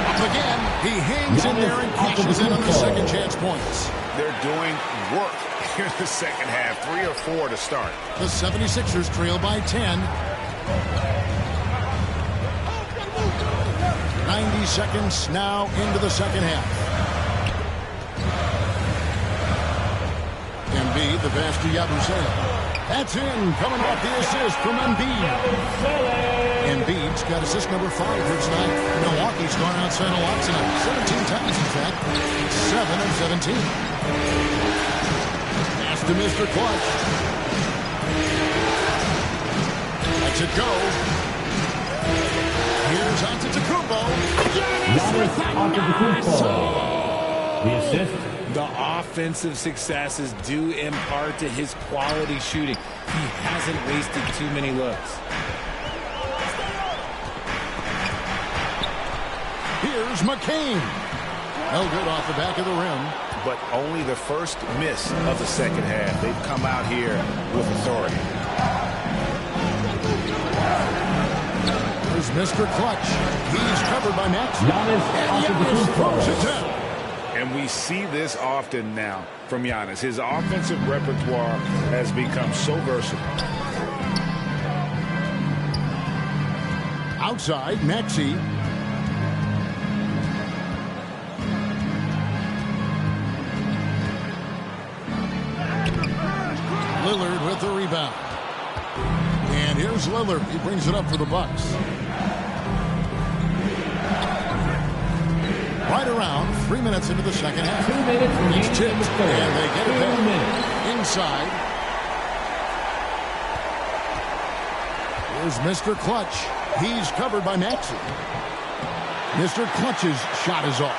Up again. He hangs in there and cashes in on the second chance points. They're doing work here in the second half. 3 or 4 to start. The 76ers trail by 10. 90 seconds now into the second half. Embiid, the pass to Yabusele. That's in, coming off the assist from Embiid. Embiid's got assist number 5 here tonight. Milwaukee's gone outside a lot tonight. 17 times, in fact. 7 of 17. Pass to Mr. Clutch. Lets it go. Here's Antetokounmpo. The assist. The offensive successes due in part to his quality shooting. He hasn't wasted too many looks. Here's McCain. No good off the back of the rim. But only the first miss of the second half. They've come out here with authority. There's Mr. Clutch. He's covered by Max. And Giannis throws it down. And we see this often now from Giannis. His offensive repertoire has become so versatile. Outside, Maxey. rebound. And here's Lillard. He brings it up for the Bucks. Right around 3 minutes into the second half. 2 minutes remaining It's tipped, in the third. and they get it 2 back. minutes. Inside. Here's Mr. Clutch. He's covered by Maxey. Mr. Clutch's shot is off.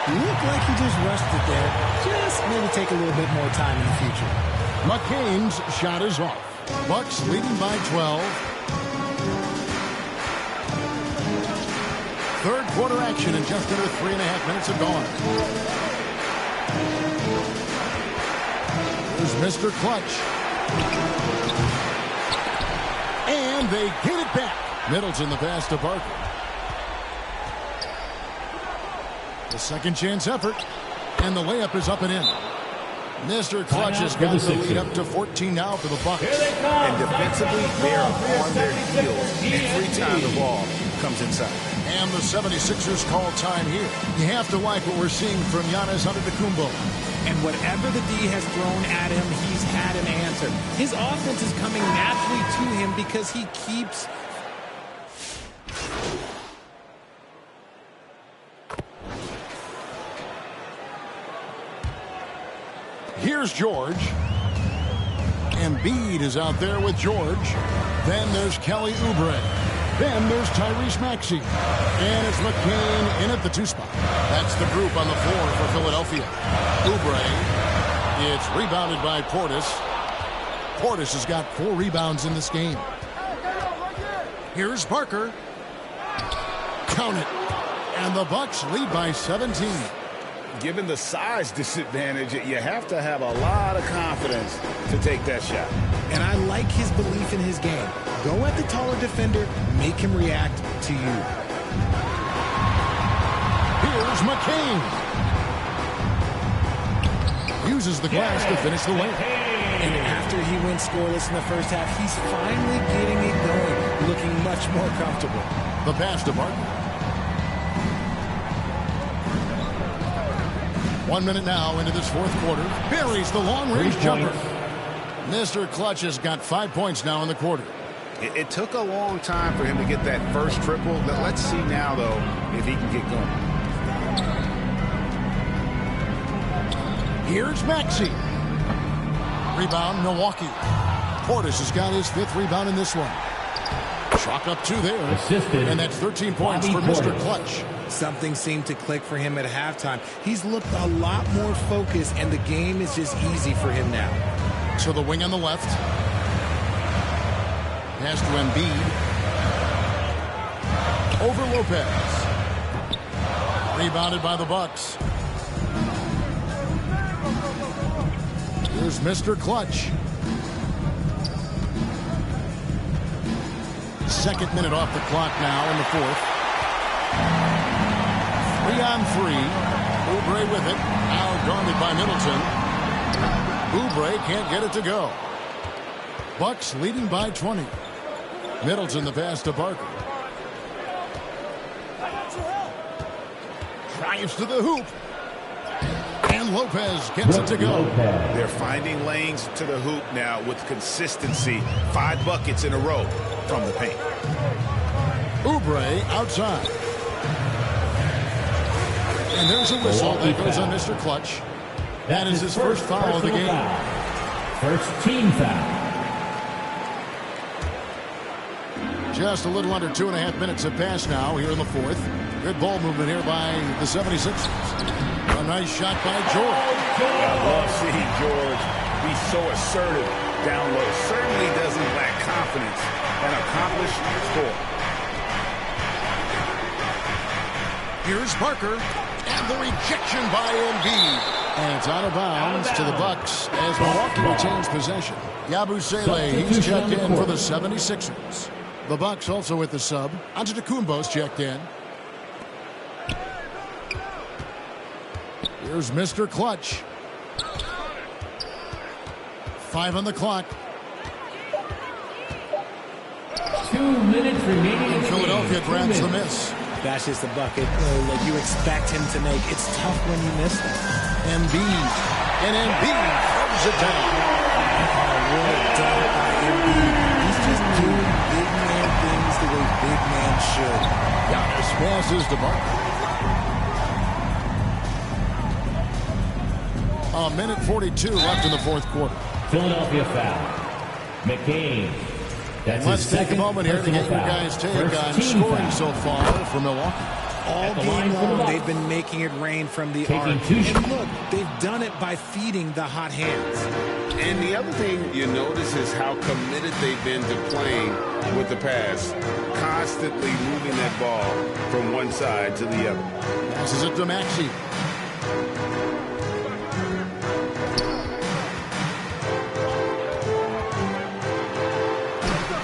Looked like he just rushed it there. Just maybe take a little bit more time in the future. McCain's shot is off. Bucks leading by 12. Third quarter action and just under 3.5 minutes have gone. Here's Mr. Clutch. And they get it back. Middleton the pass to Parker. The second chance effort. And the layup is up and in. Mr. Clutch has got the lead up to 14 now for the Bucks. And defensively, they are on their heels every time the ball comes inside. And the 76ers call time here. You have to like what we're seeing from Giannis Antetokounmpo. And whatever the D has thrown at him, he's had an answer. His offense is coming naturally to him because he keeps... Here's George. Embiid is out there with George. Then there's Kelly Oubre. Then there's Tyrese Maxey. And it's McCain in at the 2 spot. That's the group on the floor for Philadelphia. Oubre. It's rebounded by Portis. Portis has got 4 rebounds in this game. Here's Parker. Count it. And the Bucks lead by 17. Given the size disadvantage, you have to have a lot of confidence to take that shot. And I like his belief in his game. Go at the taller defender, make him react to you. Here's McCain. Uses the glass to finish the layup. And after he went scoreless in the first half, he's finally getting it going, looking much more comfortable. The pass to Barton. 1 minute now into this fourth quarter. Buries the long-range jumper. Mr. Clutch has got 5 points now in the quarter. It took a long time for him to get that first triple. Let's see now, though, if he can get going. Here's Maxey. Rebound, Milwaukee. Portis has got his 5th rebound in this one. Chalk up 2 there. Assisted. And that's 13 points for Mr. Clutch. Something seemed to click for him at halftime. He's looked a lot more focused, and the game is just easy for him now. To the wing on the left. Pass to Embiid. Over Lopez. Rebounded by the Bucks. Here's Mr. Clutch. Second minute off the clock now in the fourth. 3 on 3. Oubre with it. Now guarded by Middleton. Oubre can't get it to go. Bucks leading by 20. Middleton the pass to Parker. Drives to the hoop. And Lopez gets it to go. They're finding lanes to the hoop now with consistency. 5 buckets in a row from the paint. Oubre outside. And there's a whistle that goes on Mr. Clutch. That is his first foul of the game. First team foul. Just a little under 2.5 minutes have passed now here in the fourth. Good ball movement here by the 76ers. A nice shot by George. I love seeing George be so assertive down low. Certainly doesn't lack confidence. An accomplished score. Here's Parker. And the rejection by Embiid. And it's out of bounds to the Bucks as Milwaukee retains possession. Yabusele, he's checked in for the 76ers. The Bucks also with the sub. Antetokounmpo's checked in. Here's Mr. Clutch. 5 on the clock. 2 minutes remaining. And Philadelphia grabs the miss. That's just a bucket like you expect him to make. It's tough when you miss them. Embiid. And Embiid throws it down. what a dunk by Embiid. He's just doing big man things the way big man should. Giannis passes to Barkley. A minute 42 left in the fourth quarter. Philadelphia foul. McCain. That's Let's take a moment here to get your guys' take on scoring so far for Milwaukee. All game long, they've been making it rain from the arc. And look, they've done it by feeding the hot hands. And the other thing you notice is how committed they've been to playing with the pass, constantly moving that ball from one side to the other. Passes it to Maxey.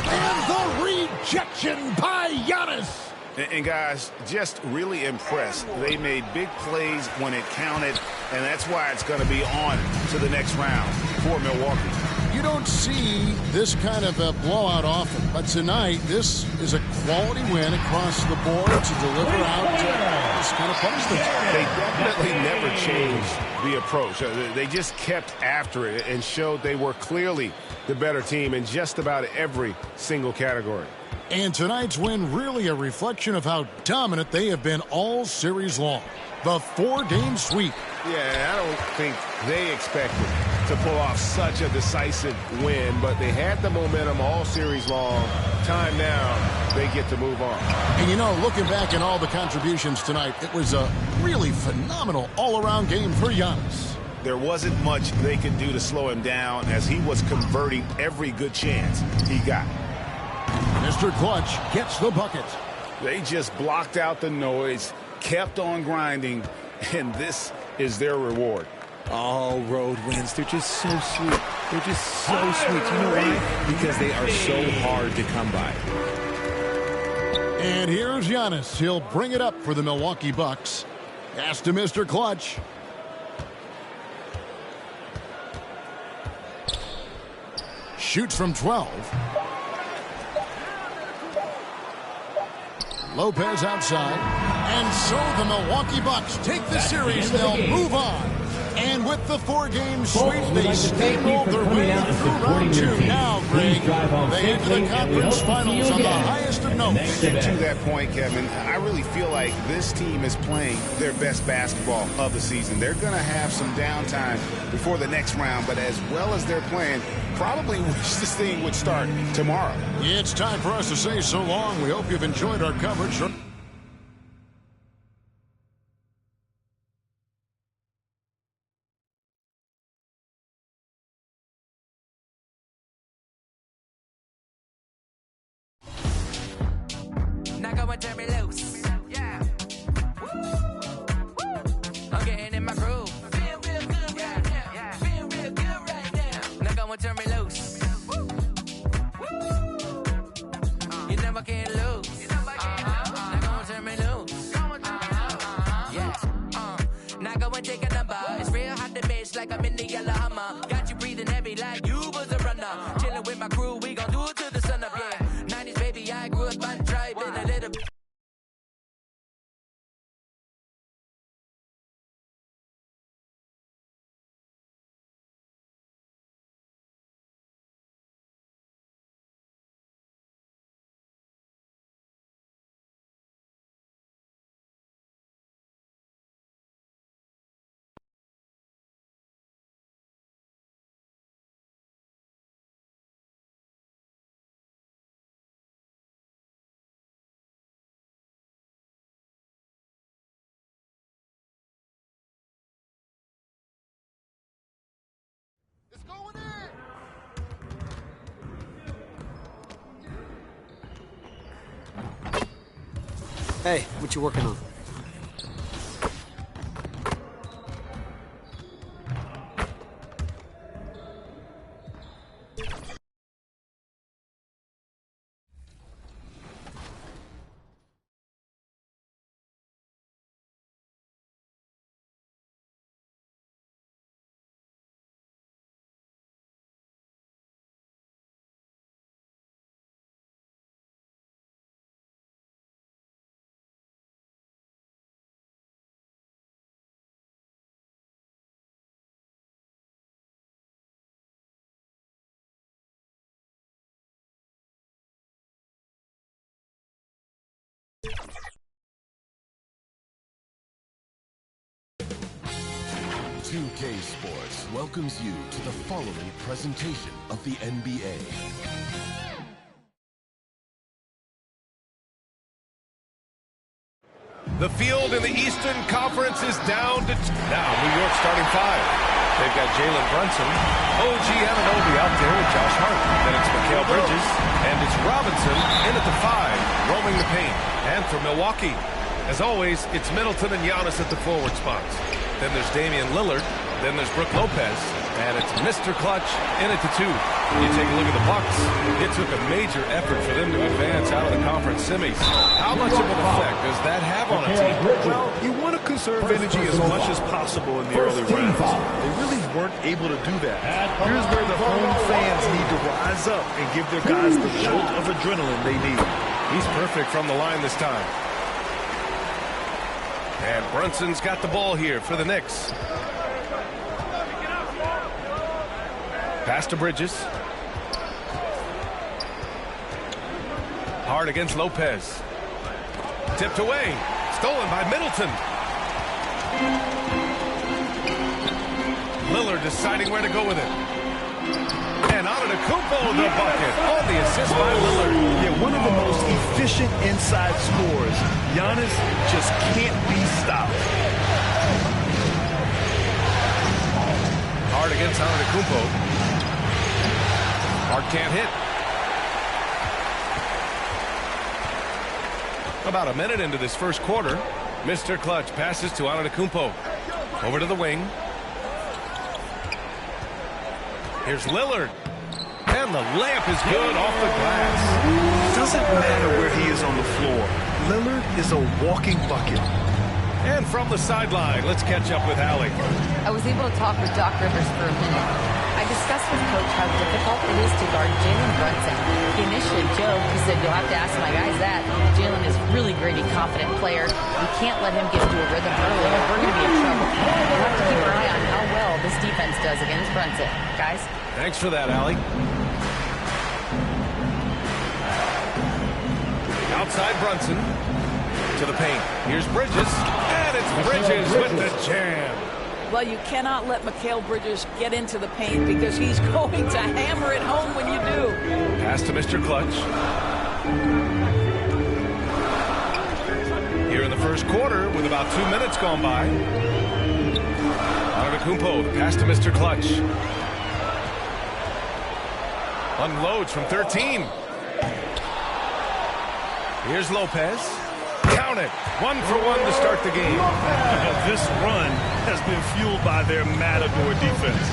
And the rejection by Giannis. And guys, just really impressed. They made big plays when it counted, and that's why it's going to be on to the next round for Milwaukee. You don't see this kind of a blowout often, but tonight this is a quality win across the board to deliver out this kind of punishment. They definitely never changed the approach. They just kept after it and showed they were clearly the better team in just about every single category. And tonight's win really a reflection of how dominant they have been all series long. The 4-game sweep. Yeah, I don't think they expected to pull off such a decisive win, but they had the momentum all series long. Time now, they get to move on. And you know, looking back at all the contributions tonight, it was a really phenomenal all-around game for Giannis. There wasn't much they could do to slow him down as he was converting every good chance he got. Mr. Clutch gets the bucket. They just blocked out the noise, kept on grinding, and this is their reward. All road wins. They're just so sweet. They're just so sweet. You know why? Because they are so hard to come by. And here's Giannis. He'll bring it up for the Milwaukee Bucks. Pass to Mr. Clutch. Shoots from 12. Lopez outside. And so the Milwaukee Bucks take the series. They'll move on. And with the 4-game sweep, they steamrolled their way through round 2. Now, Greg, they enter the conference finals on the highest of notes. And to that point, Kevin, I really feel like this team is playing their best basketball of the season. They're going to have some downtime before the next round, but as well as they're playing, probably wish this thing would start tomorrow. It's time for us to say so long. We hope you've enjoyed our coverage. Now go and turn me loose. Yeah. I'm getting in my groove. Feel real good right now. Yeah. Feel real good right now. Now go and turn me loose. You never can lose. Now go and turn me loose. Yeah. Now go and take a number. It's real hot to miss like I'm in the yellow Hummer. Got you breathing heavy like you was a runner. Chilling with my crew, we gon' do it till the sun up. Yeah. 90s baby, I grew up on driving a little. Hey, what you working on? 2K Sports welcomes you to the following presentation of the NBA. The field in the Eastern Conference is down to now New York starting five. They've got Jalen Brunson, OG Anunoby out there with Josh Hart. Then it's Mikal Bridges, and it's Robinson in at the five, roaming the paint. And for Milwaukee, as always, it's Middleton and Giannis at the forward spots. Then there's Damian Lillard. Then there's Brook Lopez. And it's Mr. Clutch in at the two. You take a look at the Bucks. It took a major effort for them to advance out of the conference semis. How much of an effect does that have on a team? Well, you want to conserve energy as much as possible in the early rounds. They really weren't able to do that. Here's where the home fans need to rise up and give their guys the jolt of adrenaline they need. He's perfect from the line this time. And Brunson's got the ball here for the Knicks. Pass to Bridges. Hard against Lopez. Tipped away. Stolen by Middleton. Lillard deciding where to go with it. And Antetokounmpo the bucket on the assist by Lillard. Yeah, one of the most efficient inside scorers. Giannis just can't be stopped. Hard against Antetokounmpo. Hart can't hit. About a minute into this first quarter, Mr. Clutch passes to Antetokounmpo. Over to the wing. Here's Lillard. And the layup is good off the glass. Doesn't matter where he is on the floor. Lillard is a walking bucket. And from the sideline, let's catch up with Allie. I was able to talk with Doc Rivers for a minute. I discussed with Coach how difficult it is to guard Jalen Brunson. He initially joked. He said, you'll have to ask my guys that. Jalen is really gritty, confident player. We can't let him get into a rhythm early, or we're going to be in trouble. We'll have to keep our eye on how well this defense does against Brunson. Guys? Thanks for that, Allie. Outside Brunson. To the paint. Here's Bridges. And it's Bridges with the jam. Well, you cannot let Mikal Bridges get into the paint because he's going to hammer it home when you do. Pass to Mr. Clutch. Here in the first quarter with about 2 minutes gone by. Antetokounmpo, the pass to Mr. Clutch. Unloads from 13. Here's Lopez. Count it. 1 for 1 to start the game. This run has been fueled by their matador defense.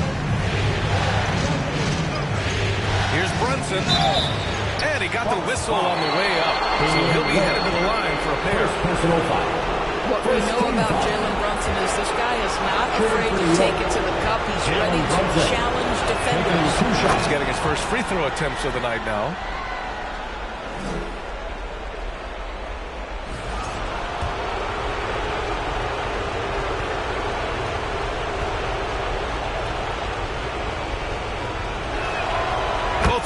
Here's Brunson. And he got the whistle on the way up. So he'll be headed to the line for a pair. What we know about Jalen Brunson is this guy is not afraid to take it to the cup. He's ready to challenge defenders. He's getting his first free throw attempts of the night now.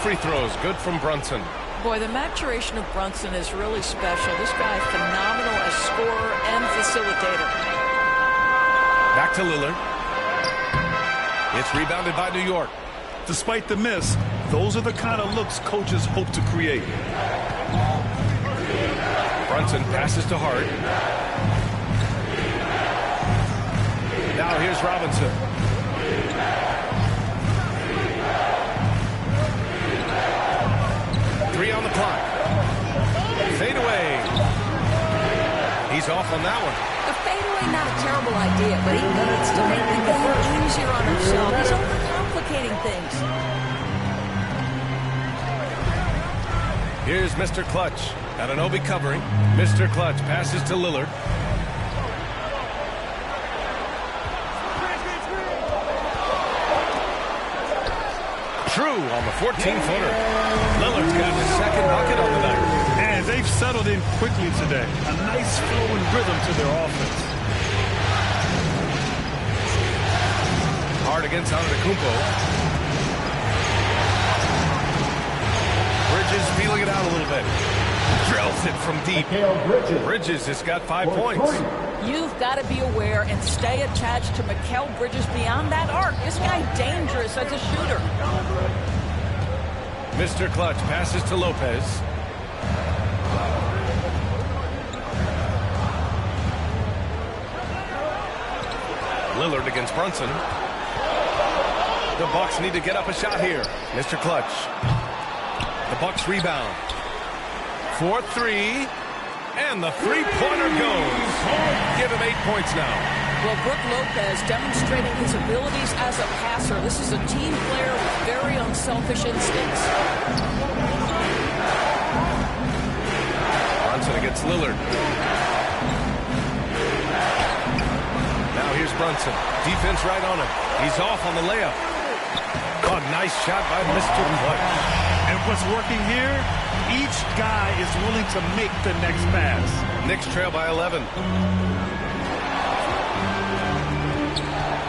Free throws, good from Brunson. Boy, the maturation of Brunson is really special. This guy is phenomenal as scorer and facilitator. Back to Lillard. It's rebounded by New York. Despite the miss, those are the kind of looks coaches hope to create. Brunson passes to Hart. Now here's Robinson. On the clock. Fade away. He's off on that one. The fadeaway, not a terrible idea, but he needs to make the game easier on himself. He's overcomplicating things. Here's Mr. Clutch. Anunoby covering. Mr. Clutch passes to Lillard. True on the 14-footer. Lillard's got his second bucket on the night. And they've settled in quickly today. A nice flow and rhythm to their offense. Hard against Antetokounmpo. Bridges feeling it out a little bit. Drills it from deep. Bridges has got 5 points. You've got to be aware and stay attached to Mikal Bridges beyond that arc. This guy's dangerous as a shooter. Mr. Clutch passes to Lopez. Lillard against Brunson. The Bucks need to get up a shot here. Mr. Clutch. The Bucks rebound. 4-3. And the three-pointer goes. Give him 8 points now. Well, Brook Lopez demonstrating his abilities as a passer. This is a team player with very unselfish instincts. Brunson against Lillard. Now here's Brunson. Defense right on him. He's off on the layup. Oh, nice shot by Mr. Clutch. And what's working here? Each guy is willing to make the next pass. Knicks trail by 11.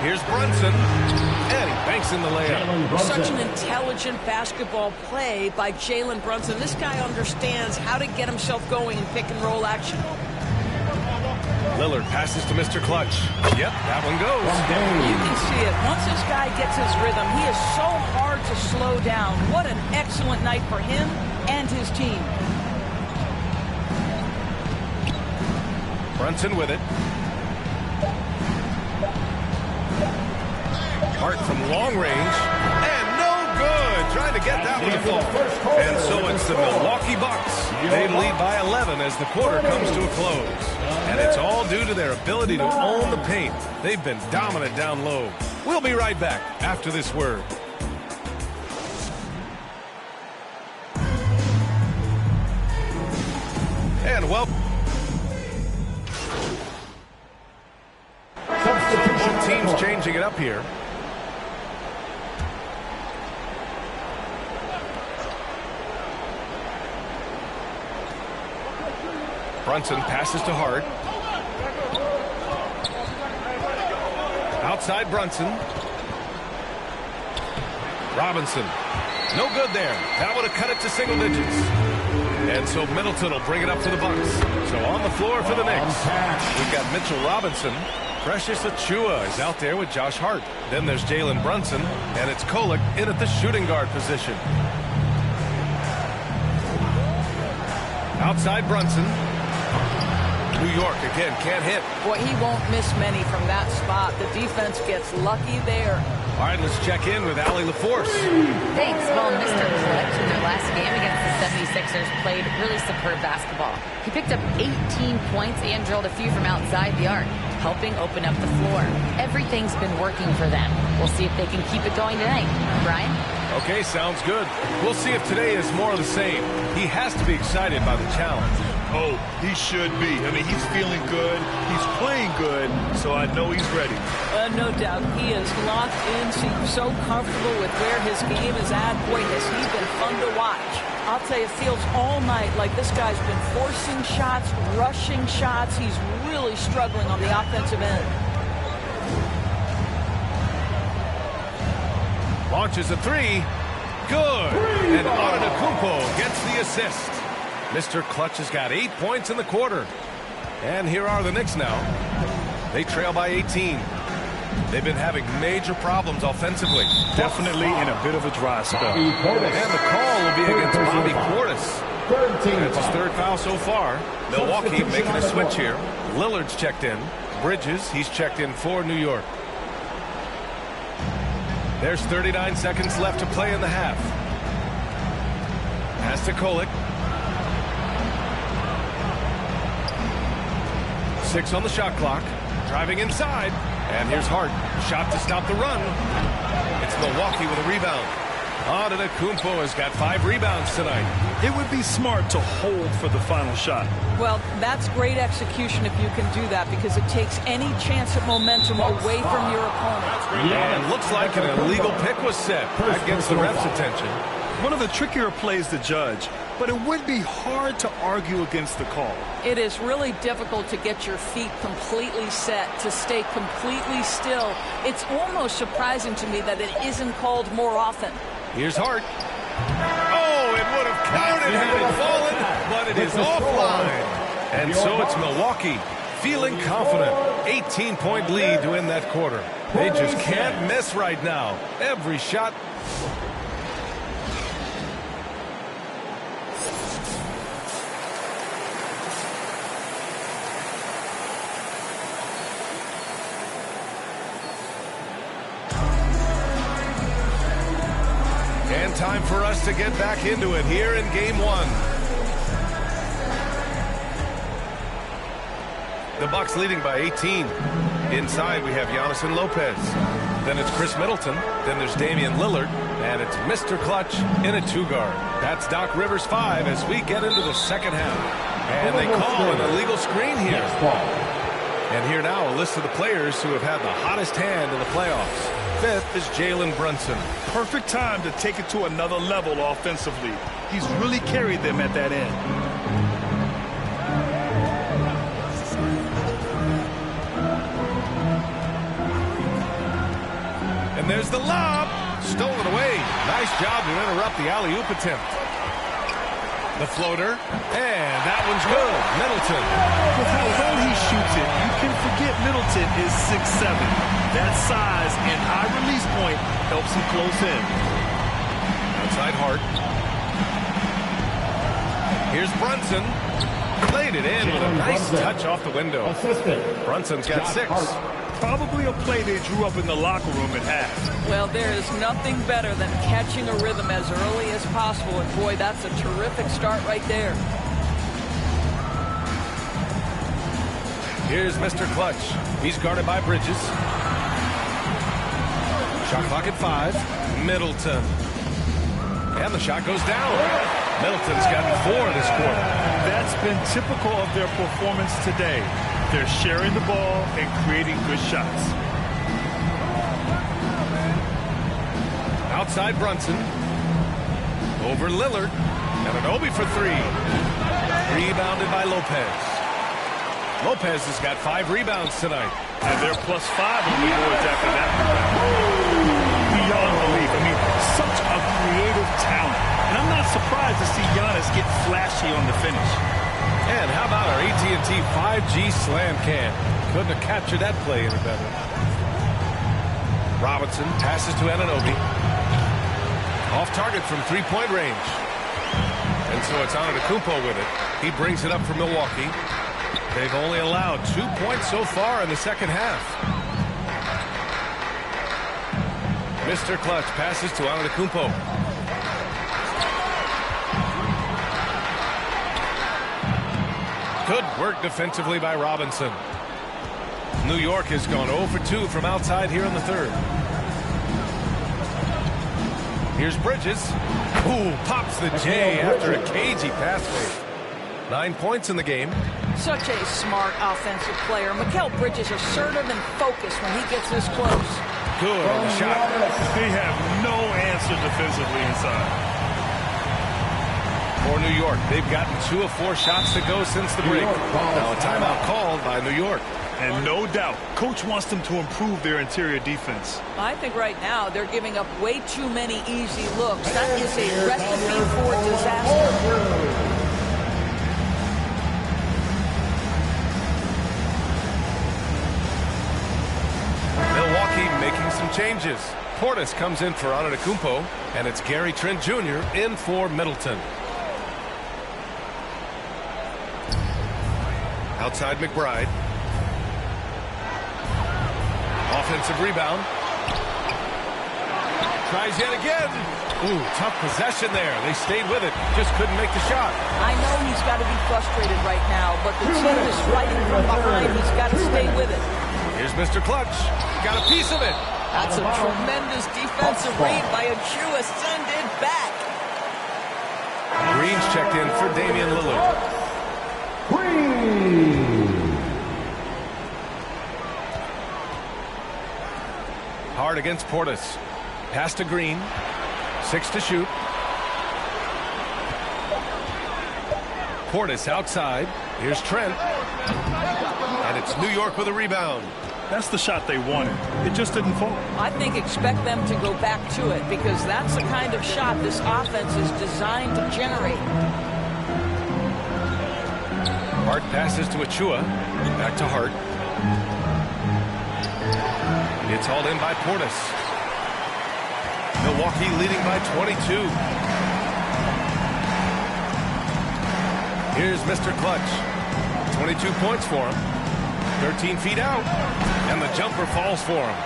Here's Brunson. And he banks in the layup. Such an intelligent basketball play by Jalen Brunson. This guy understands how to get himself going in pick and roll action. Lillard passes to Mr. Clutch. Yep, that one goes. You can see it. Once this guy gets his rhythm, he is so hard to slow down. What an excellent night for him and his team. Brunson with it. Hart from long range. And no good. Trying to get that one to fall. And so it's the Milwaukee Bucks. They lead by 11 as the quarter comes to a close. And it's all due to their ability to own the paint. They've been dominant down low. We'll be right back after this word. And well, both teams changing it up here. Brunson passes to Hart. Outside Brunson. Robinson. No good there. That would have cut it to single digits. And so Middleton will bring it up for the Bucks. So on the floor for the Knicks, we've got Mitchell Robinson. Precious Achiuwa is out there with Josh Hart. Then there's Jalen Brunson, and it's Kolek in at the shooting guard position. Outside Brunson. New York again can't hit. Boy, he won't miss many from that spot. The defense gets lucky there. All right, let's check in with Allie LaForce. Thanks. Well, Mr. Clutch in their last game against the 76ers played really superb basketball. He picked up 18 points and drilled a few from outside the arc, helping open up the floor. Everything's been working for them. We'll see if they can keep it going tonight. Brian? Okay, sounds good. We'll see if today is more of the same. He has to be excited by the challenge. Oh, he should be. I mean, he's feeling good. He's playing good, so I know he's ready. No doubt. He is locked in, seems so comfortable with where his game is at. Boy, has he been fun to watch. I'll tell you, it feels all night like this guy's been forcing shots, rushing shots. He's really struggling on the offensive end. Launches a three. Good. And Antetokounmpo gets the assist. Mr. Clutch has got 8 points in the quarter. And here are the Knicks now. They trail by 18. They've been having major problems offensively. Definitely in a bit of a dry spell. And the call will be against Bobby Portis. That's his third foul so far. Milwaukee making a switch here. Lillard's checked in. Bridges, he's checked in for New York. There's 39 seconds left to play in the half. Pass to Kolek. 6 on the shot clock. Driving inside. And here's Hart. Shot to stop the run. It's Milwaukee with a rebound. Antetokounmpo has got 5 rebounds tonight. It would be smart to hold for the final shot. Well, that's great execution if you can do that, because it takes any chance of momentum away from your opponent. And looks like an illegal pick was set. That gets the ref's attention. One of the trickier plays to judge, but it would be hard to argue against the call. It is really difficult to get your feet completely set, to stay completely still. It's almost surprising to me that it isn't called more often. Here's Hart. Oh, it would have Crowded having fallen, but it is offline. And so it's Milwaukee feeling confident. 18-point lead to win that quarter. They just can't miss right now. Every shot. And time for us to get back into it here in game one. The Bucks leading by 18. Inside, we have Giannis and Lopez. Then it's Chris Middleton. Then there's Damian Lillard. And it's Mr. Clutch in a two-guard. That's Doc Rivers 5 as we get into the second half. And they call an illegal screen here. And here now, a list of the players who have had the hottest hand in the playoffs. Fifth is Jalen Brunson. Perfect time to take it to another level offensively. He's really carried them at that end. And there's the lob. Stolen away. Nice job to interrupt the alley-oop attempt. The floater. And that one's good. Middleton. With how well he shoots it, you can forget Middleton is 6'7". That size and high release point helps him close in. Outside Hart. Here's Brunson. Played it in with a nice touch off the window. Brunson's got 6. Probably a play they drew up in the locker room at half. Well, there is nothing better than catching a rhythm as early as possible. And boy, that's a terrific start right there. Here's Mr. Clutch. He's guarded by Bridges. Shot clock at 5. Middleton. And the shot goes down. Middleton's gotten 4 this quarter. That's been typical of their performance today. They're sharing the ball and creating good shots. Outside Brunson. Over Lillard. And an Obi for 3. Rebounded by Lopez. Lopez has got 5 rebounds tonight. And they're +5 on the boards after that rebound. Beyond belief. I mean, such a creative talent. And I'm not surprised to see Giannis get flashy on the finish. And how about our AT&T 5G slam cam? Couldn't have captured that play any better. Robinson passes to Anunoby. Off target from 3-point range. And so it's Antetokounmpo with it. He brings it up for Milwaukee. They've only allowed 2 points so far in the second half. Mr. Clutch passes to Antetokounmpo. Good work defensively by Robinson. New York has gone 0 for 2 from outside here in the third. Here's Bridges. Ooh, pops the J after a cagey pass fake. 9 points in the game. Such a smart offensive player. Mikal Bridges assertive and focused when he gets this close. Good on the shot. They have no answer defensively inside. For New York, they've gotten 2 of 4 shots to go since the break. Now a timeout called by New York. And no doubt, coach wants them to improve their interior defense. I think right now they're giving up way too many easy looks. That is a recipe for disaster. Making some changes. Portis comes in for Antetokounmpo, and it's Gary Trent Jr. in for Middleton. Outside McBride. Offensive rebound. Tries yet again. Ooh, tough possession there. They stayed with it. Just couldn't make the shot. I know he's got to be frustrated right now, but the team is fighting from behind. He's got to stay with it. Here's Mr. Clutch. Got a piece of it. That's a tremendous defensive read by a Achua. Send it back. Green's checked in for Damian Lillard. Hard against Portis. Pass to Green. 6 to shoot. Portis outside. Here's Trent. And it's New York with a rebound. That's the shot they wanted. It just didn't fall. I think expect them to go back to it because that's the kind of shot this offense is designed to generate. Hart passes to Achua. Back to Hart. It's hauled in by Portis. Milwaukee leading by 22. Here's Mr. Clutch. 22 points for him. 13 feet out. And the jumper falls for him.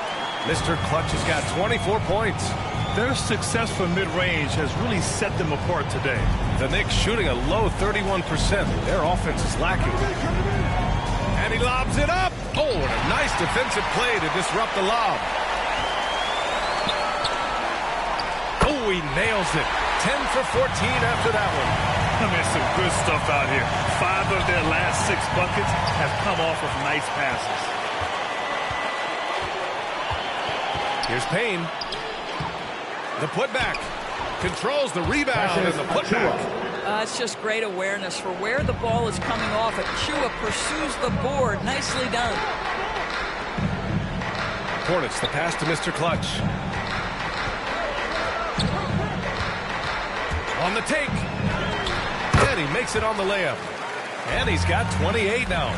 Mr. Clutch has got 24 points. Their success from mid-range has really set them apart today. The Knicks shooting a low 31%. Their offense is lacking. And he lobs it up. Oh, and a nice defensive play to disrupt the lob. Oh, he nails it. 10 for 14 after that one. I mean, some good stuff out here. 5 of their last 6 buckets have come off of nice passes. Here's Payne. The putback. Controls the rebound and the putback. It's just great awareness for where the ball is coming off. Achua pursues the board. Nicely done. Portis, the pass to Mr. Clutch. On the take. And he makes it on the layup. And he's got 28 now.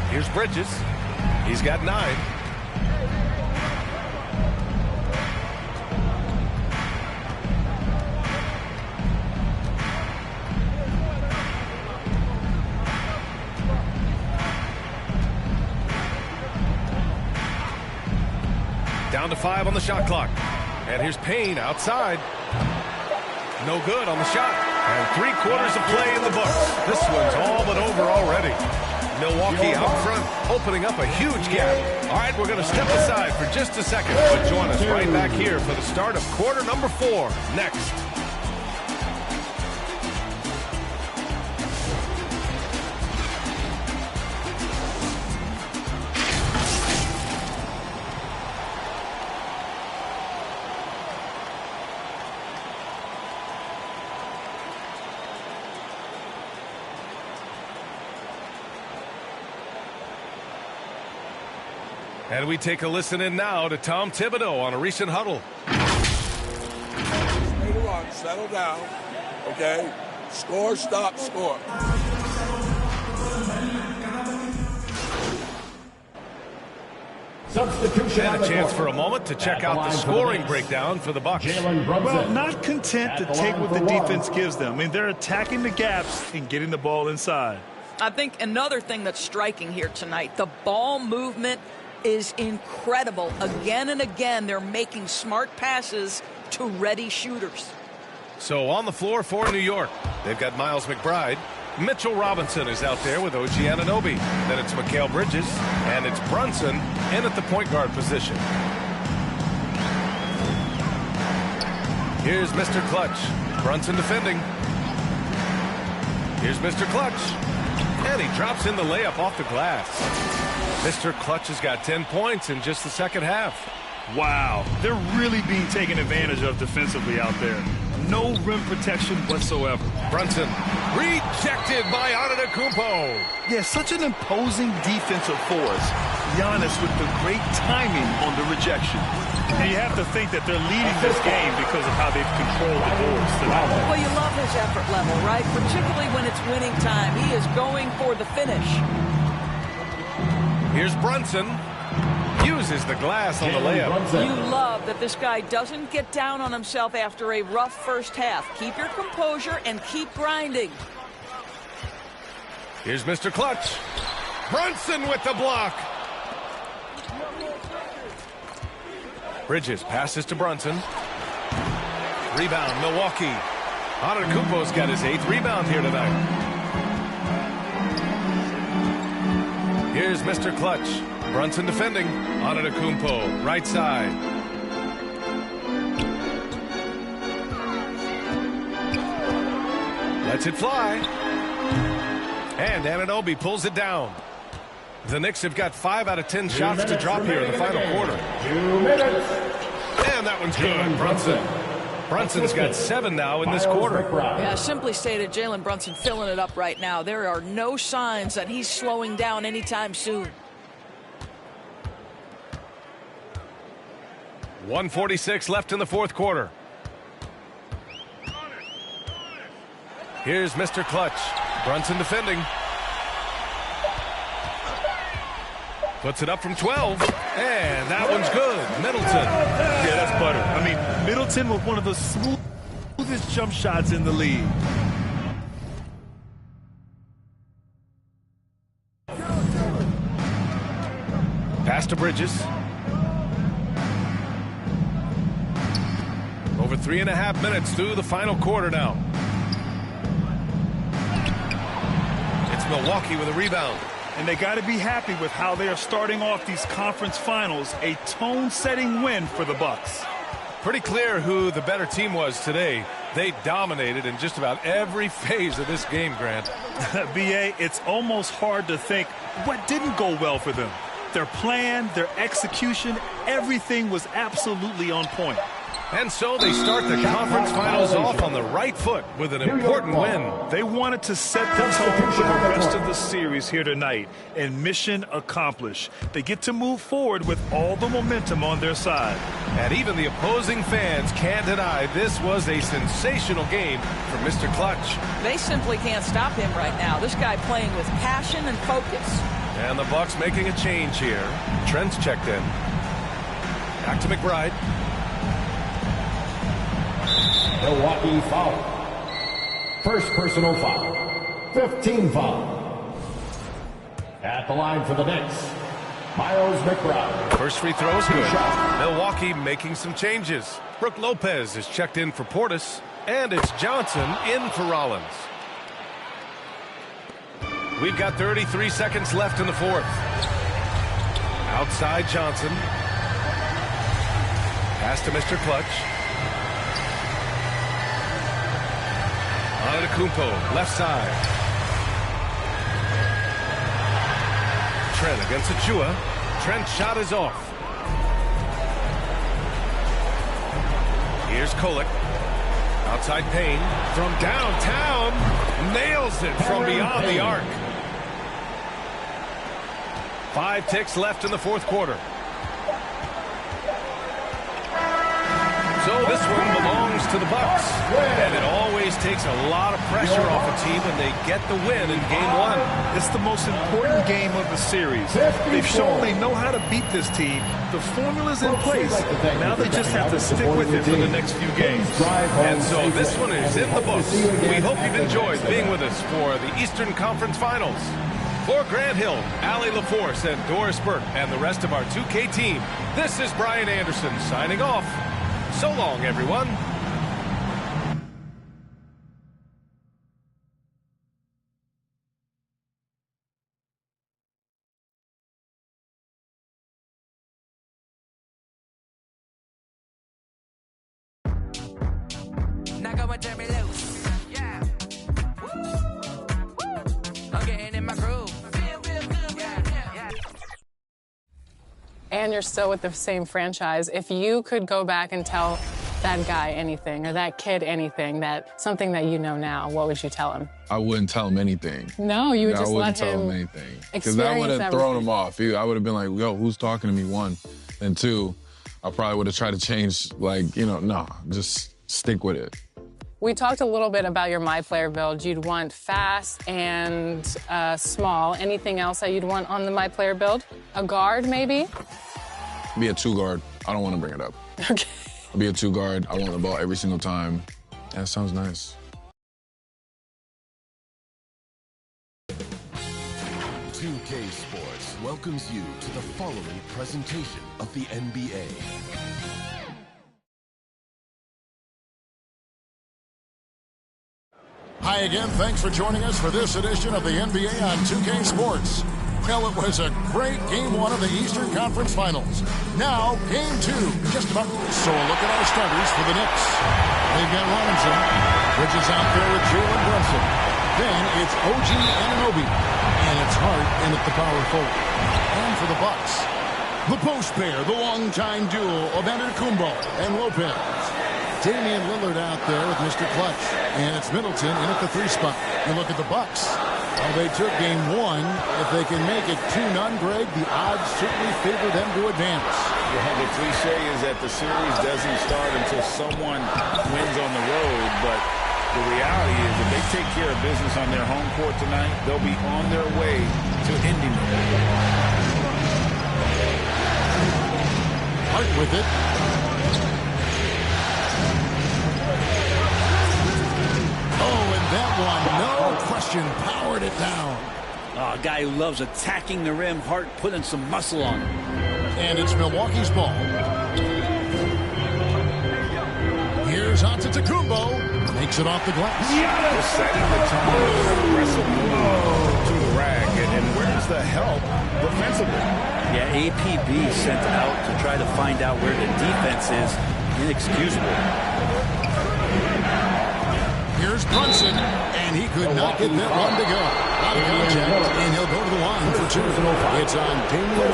Here's Bridges. He's got 9. Down to 5 on the shot clock. And here's Payne outside. No good on the shot. And 3/4 of play in the books. This one's all but over already. Milwaukee out front, opening up a huge gap. All right, we're going to step aside for just a second. But join us right back here for the start of quarter number 4 next. And we take a listen in now to Tom Thibodeau on a recent huddle. Later on, settle down, okay? Score, stop, score. Substitution. And a chance for a moment to check out the scoring breakdown for the Bucks. Well, not content to take what the defense gives them. I mean, they're attacking the gaps and getting the ball inside. I think another thing that's striking here tonight, the ball movement is incredible. Again and again, they're making smart passes to ready shooters. So on the floor for New York, they've got Miles McBride. Mitchell Robinson is out there with OG Anunoby. Then it's Mikal Bridges, and it's Brunson in at the point guard position. Here's Mr. Clutch. Brunson defending. Here's Mr. Clutch. And he drops in the layup off the glass. Mr. Clutch has got 10 points in just the second half. Wow, they're really being taken advantage of defensively out there. No rim protection whatsoever. Brunson rejected by Antetokounmpo. Yeah, such an imposing defensive force. Giannis with the great timing on the rejection. And you have to think that they're leading this game because of how they've controlled the boards tonight. Well, you love his effort level, right? Particularly when it's winning time. He is going for the finish. Here's Brunson. Uses the glass on the layup. You love that this guy doesn't get down on himself after a rough first half. Keep your composure and keep grinding. Here's Mr. Clutch. Brunson with the block. Bridges passes to Brunson. Rebound, Milwaukee. Antetokounmpo's got his 8th rebound here tonight. Here's Mr. Clutch. Brunson defending. Antetokounmpo, right side. Lets it fly. And Anunoby pulls it down. The Knicks have got 5 out of 10 shots to drop here in the final quarter. 2 minutes. And that one's good. Brunson's got 7 now in this quarter. Yeah, simply stated, Jalen Brunson filling it up right now. There are no signs that he's slowing down anytime soon. 1:46 left in the fourth quarter. Here's Mr. Clutch. Brunson defending. Puts it up from 12. And that one's good. Middleton. Yeah, that's butter. I mean, Middleton with one of the smoothest jump shots in the league. Pass to Bridges. Over 3.5 minutes through the final quarter now. It's Milwaukee with a rebound. And they got to be happy with how they are starting off these conference finals. A tone-setting win for the Bucks. Pretty clear who the better team was today. They dominated in just about every phase of this game, Grant. B.A., it's almost hard to think what didn't go well for them. Their plan, their execution, everything was absolutely on point. And so they start the conference finals off on the right foot with an important win. They wanted to set the tone for the rest of the series here tonight, and mission accomplished. They get to move forward with all the momentum on their side. And even the opposing fans can't deny this was a sensational game for Mr. Clutch. They simply can't stop him right now. This guy playing with passion and focus. And the Bucks making a change here. Trent's checked in. Back to McBride. Milwaukee foul. First personal foul. 15 foul. At the line for the Knicks, Miles McBride. First free throw is good. Milwaukee making some changes. Brook Lopez is checked in for Portis. And it's Johnson in for Rollins. We've got 33 seconds left in the fourth. Outside Johnson. Pass to Mr. Clutch. Antetokounmpo, left side. Trent against Achua. Trent's shot is off. Here's Kolek. Outside Payne. From downtown. Nails it from beyond the arc. 5 ticks left in the fourth quarter. So this one belongs to the Bucks. And it always takes a lot of pressure off a team when they get the win in Game 1. It's the most important game of the series. They've shown they know how to beat this team. The formula's in place. Now they just have to stick with it for the next few games. And so this one is in the books. We hope you've enjoyed being with us for the Eastern Conference Finals. For Grant Hill, Allie LaForce, and Doris Burke, and the rest of our 2K team, this is Brian Anderson signing off. So long, everyone. Now go and turn me loose. Yeah. I'm getting in my groove. Feel real good. Yeah. And you're still with the same franchise. If you could go back and tell that guy anything or that kid anything, that something that you know now, what would you tell him? I wouldn't tell him anything. No, you would just let him. I wouldn't tell him anything. Because that would have thrown him off. I would have been like, yo, who's talking to me, one? And two, I probably would have tried to change, just stick with it. We talked a little bit about your My Player build. You'd want fast and small. Anything else that you'd want on the My Player build? A guard, maybe? Be a 2-guard. I don't want to bring it up. Okay. I'll be a 2-guard. I want the ball every single time. That sounds nice. 2K Sports welcomes you to the following presentation of the NBA. Hi again. Thanks for joining us for this edition of the NBA on 2K Sports. Well, it was a great Game 1 of the Eastern Conference Finals. Now, Game 2, just about. So a look at our starters for the Knicks. They've got Robinson, Bridges out there with Jalen Brunson. Then it's OG Anunoby, and it's Hart in at the power forward. And for the Bucks, the post pair, the longtime duo of Antetokounmpo and Lopez. Damian Lillard out there with Mr. Clutch. And it's Middleton in at the 3 spot. You look at the Bucks. Well, they took game 1. If they can make it 2-0, Greg, the odds certainly favor them to advance. Yeah, the cliche is that the series doesn't start until someone wins on the road, but the reality is if they take care of business on their home court tonight, they'll be on their way to ending it. Hart with it. Oh, and that one, no question, powered it down. A guy who loves attacking the rim. Hart putting some muscle on him. And it's Milwaukee's ball. Here's Antetokounmpo. Makes it off the glass. Just setting the tone with an aggressive move to the rack. And where's the help defensively? Yeah, APB sent out to try to find out where the defense is. Inexcusable. Here's Brunson, and he could not get that one to go. A lot of contact, and he'll go to the line for 2. It's on Damian.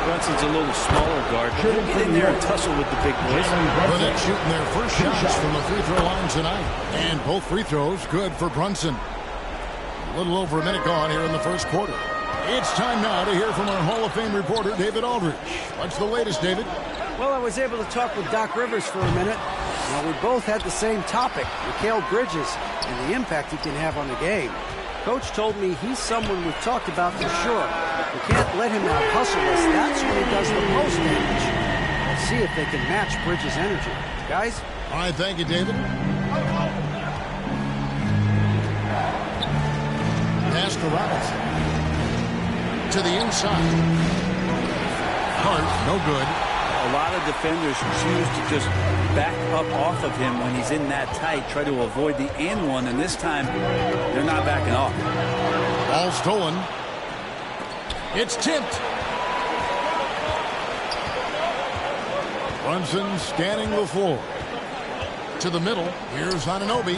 Brunson's a little smaller guard, but he'll get in there and tussle with the big boys. The Knicks shooting their first shots from the free throw line tonight. And both free throws good for Brunson. A little over a minute gone here in the first quarter. It's time now to hear from our Hall of Fame reporter, David Aldridge. What's the latest, David? Well, I was able to talk with Doc Rivers for a minute. Now, we both had the same topic, Mikal Bridges, and the impact he can have on the game. Coach told me he's someone we've talked about for sure. We can't let him out-hustle us. That's when he does the most damage. We'll see if they can match Bridges' energy. Guys? All right, thank you, David. Pass to Robinson. To the inside. Hart, no good. A lot of defenders choose to just back up off of him when he's in that tight, try to avoid the and one, and this time they're not backing off. Ball stolen. It's tipped. Brunson scanning the floor. To the middle. Here's Anunoby.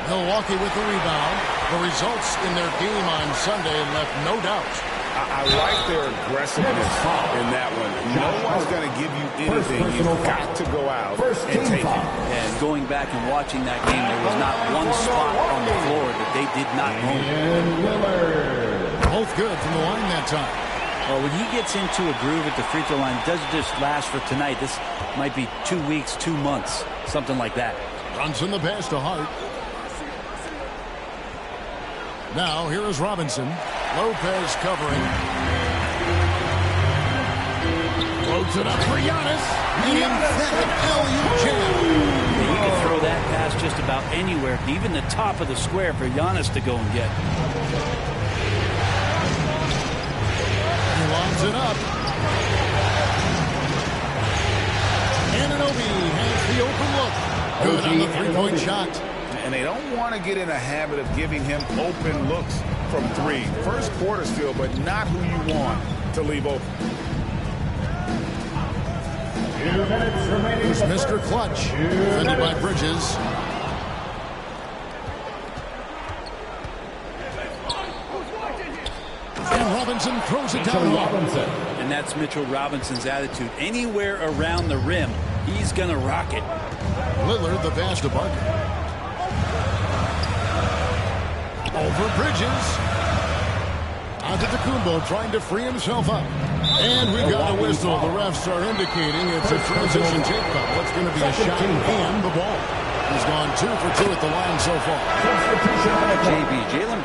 Milwaukee with the rebound. The results in their game on Sunday left no doubt. I like their aggressiveness in that one. No one's going to give you anything. You've got to go out and take it. And going back and watching that game, there was not one spot on the floor that they did not own. Both good from the line that time. Well, when he gets into a groove at the free throw line, it doesn't just last for tonight. This might be 2 weeks, 2 months, something like that. Brunson the pass to Hart. Now, here is Robinson. Lopez covering. Floats it up for Giannis. You can throw that pass just about anywhere, even the top of the square for Giannis to go and get. He lobs it up. Anunoby has the open look. Good on the three-point shot. And they don't want to get in a habit of giving him open looks from 3. First quarter still, but not who you want to leave open. Here's Mr. Clutch, defended by Bridges. And Robinson throws it down. And that's Mitchell Robinson's attitude. Anywhere around the rim, he's going to rock it. Lillard, the pass to Barker. Over Bridges. Antetokounmpo trying to free himself up. And we've got a whistle. The refs are indicating it's a transition tape cut. What's going to be a shot and the ball. He's gone 2 for 2 at the line so far. Jalen.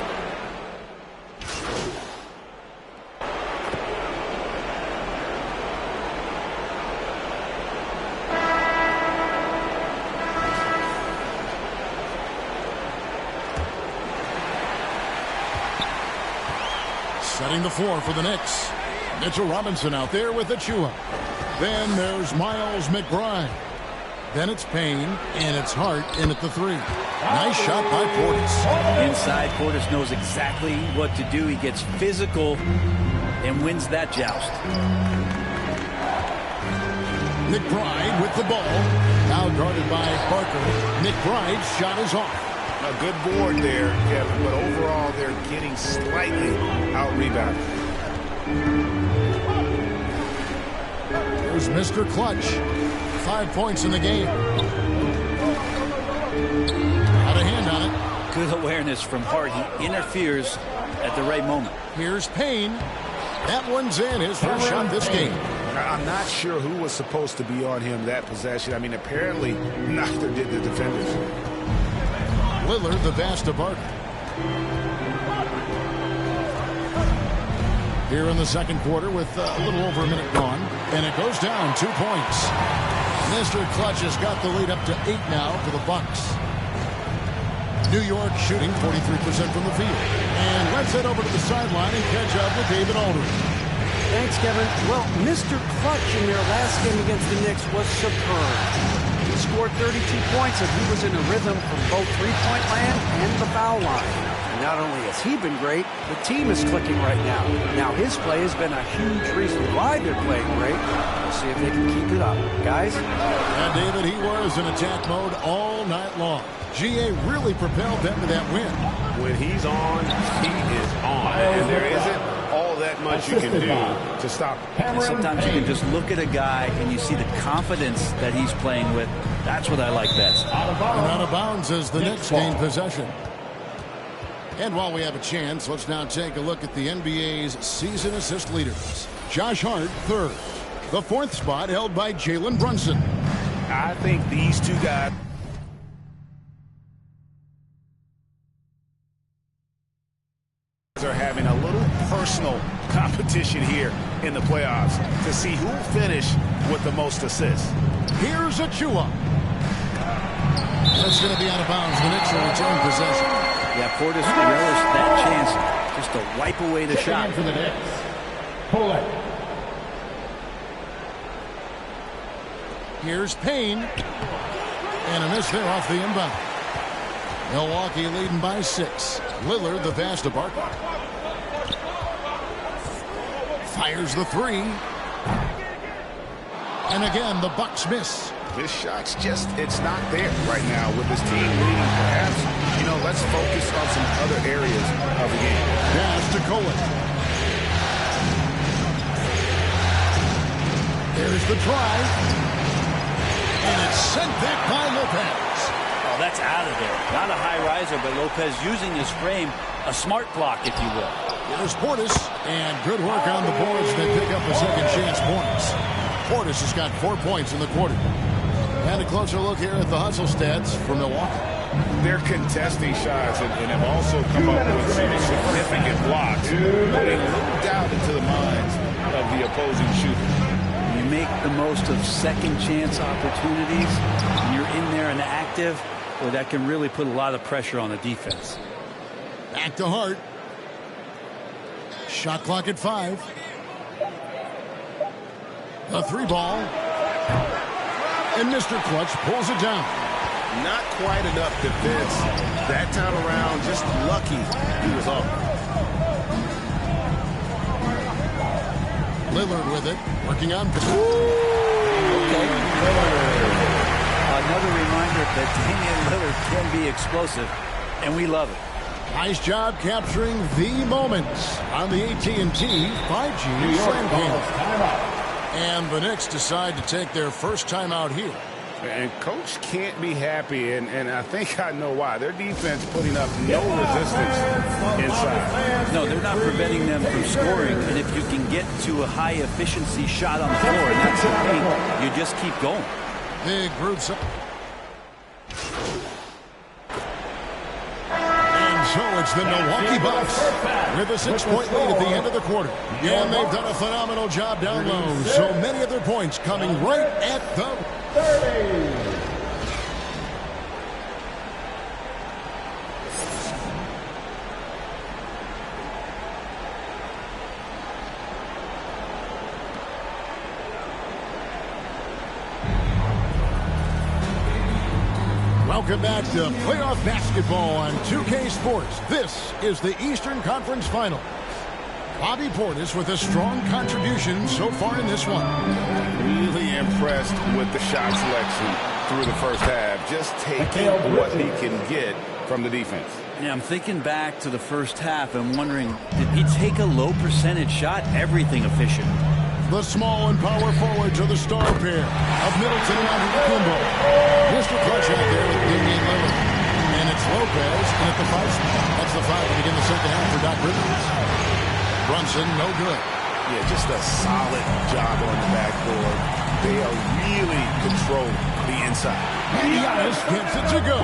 Setting the floor for the Knicks. Mitchell Robinson out there with Achua. Then there's Miles McBride. Then it's Payne, and it's Hart in at the 3. Nice shot by Portis. Inside, Portis knows exactly what to do. He gets physical and wins that joust. McBride with the ball. Now guarded by Barker. McBride's shot is off. A good board there, Kevin, but overall they're getting slightly out-rebounded. Here's Mr. Clutch. 5 points in the game. Out of hand on it. Good awareness from Hart. He interferes at the right moment. Here's Payne. That one's in. His first shot this game. I'm not sure who was supposed to be on him that possession. I mean, apparently neither did the defenders. Lillard, the Vasta Barker. Here in the second quarter with a little over a minute gone. And it goes down 2 points. Mr. Clutch has got the lead up to 8 now for the Bucks. New York shooting 43% from the field. And let's head over to the sideline and catch up with David Aldridge. Thanks, Kevin. Well, Mr. Clutch in their last game against the Knicks was superb. He scored 32 points and he was in a rhythm from both three-point land and the foul line. And not only has he been great, the team is clicking right now. Now his play has been a huge reason why they're playing great. We'll see if they can keep it up. Guys? And David, he was in attack mode all night long. GA really propelled them to that win. When he's on, he is on. And there isn't all that much you can do to stop him. And sometimes you can just look at a guy and you see the confidence that he's playing with. That's what I like best. And out of bounds as the Knicks gain possession. And while we have a chance, let's now take a look at the NBA's season assist leaders. Josh Hart, third. The fourth spot held by Jalen Brunson. I think these two guys are having a little personal competition here in the playoffs to see who will finish with the most assists. Here's Achua. That's going to be out of bounds. The Knicks will return possession. Yeah, Portis relished that chance just to wipe away the shot. For the Knicks. Pull it. Here's Payne. And a miss there off the inbound. Milwaukee leading by 6. Lillard, the Vasta Barker. Fires the 3. And again, the Bucks miss. This shot's just, it's not there right now with this team leading. Perhaps, you know, let's focus on some other areas of the game. Pass to Cohen. There's the try. And it's sent back by Lopez. Oh, that's out of there. Not a high riser, but Lopez using his frame, a smart block, if you will. There's Portis. And good work on the boards. They pick up a second chance points. Portis has got 4 points in the quarter. And a closer look here at the hustle stats for Milwaukee. They're contesting shots and have also come up with some significant blocks, putting little doubt into the minds of the opposing shooter. You make the most of second chance opportunities, and you're in there and active, well, that can really put a lot of pressure on the defense. Back to Hart. Shot clock at 5. The 3 ball. And Mr. Clutch pulls it down. Not quite enough defense. That time around, just lucky he was off. Lillard with it. Working on. Okay. Another reminder that Damian Lillard can be explosive, and we love it. Nice job capturing the moments on the AT&T 5G Slam Game. And the Knicks decide to take their first timeout here. And Coach can't be happy, and I think I know why. Their defense putting up no resistance inside. No, they're not preventing them from scoring, and if you can get to a high-efficiency shot on the floor, and that's the thing, you just keep going. Big groups up. So it's the Milwaukee Bucks with a 6-point lead at the end of the quarter. And they've done a phenomenal job down low. So many of their points coming right at the 30. Welcome back to playoff basketball on 2K Sports. This is the Eastern Conference Final. Bobby Portis with a strong contribution so far in this one. Really impressed with the shot selection through the first half. Just taking what he can get from the defense. Yeah, I'm thinking back to the first half and wondering, did he take a low percentage shot? Everything efficient. The small and power forwards are the star pair of Middleton and Antetokounmpo. Mr. Clutch out there with Damian Lillard. And it's Lopez and at the 5 spot. That's the 5 to begin the second half for Doc Rivers. Brunson, no good. Yeah, just a solid job on the backboard. They are really controlling the inside. And Giannis gets it to go.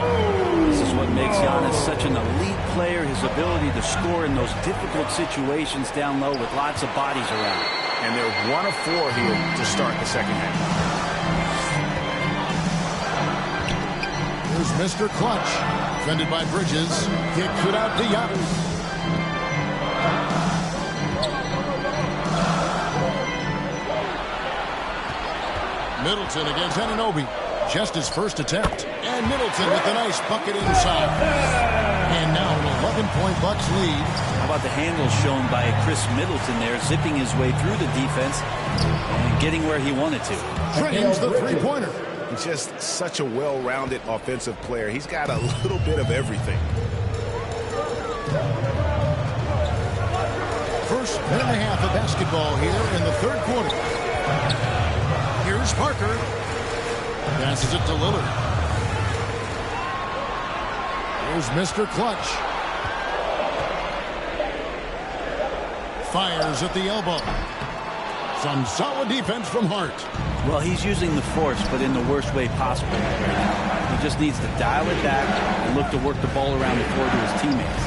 This is what makes Giannis such an elite player, his ability to score in those difficult situations down low with lots of bodies around. And they're 1 of 4 here to start the second half. Here's Mr. Clutch. Defended by Bridges. Kicks it out to Giannis. Middleton against Anunoby. Just his first attempt. And Middleton with a nice bucket inside. And now an 11-point Bucks lead. How about the handle shown by Chris Middleton there, zipping his way through the defense and getting where he wanted to. Drains the three-pointer. He's just such a well-rounded offensive player. He's got a little bit of everything. First minute and a half of basketball here in the third quarter. Here's Parker. Passes it to Lillard. Here's Mr. Clutch. Fires at the elbow. Some solid defense from Hart. Well, he's using the force, but in the worst way possible right now. He just needs to dial it back and look to work the ball around the floor to his teammates.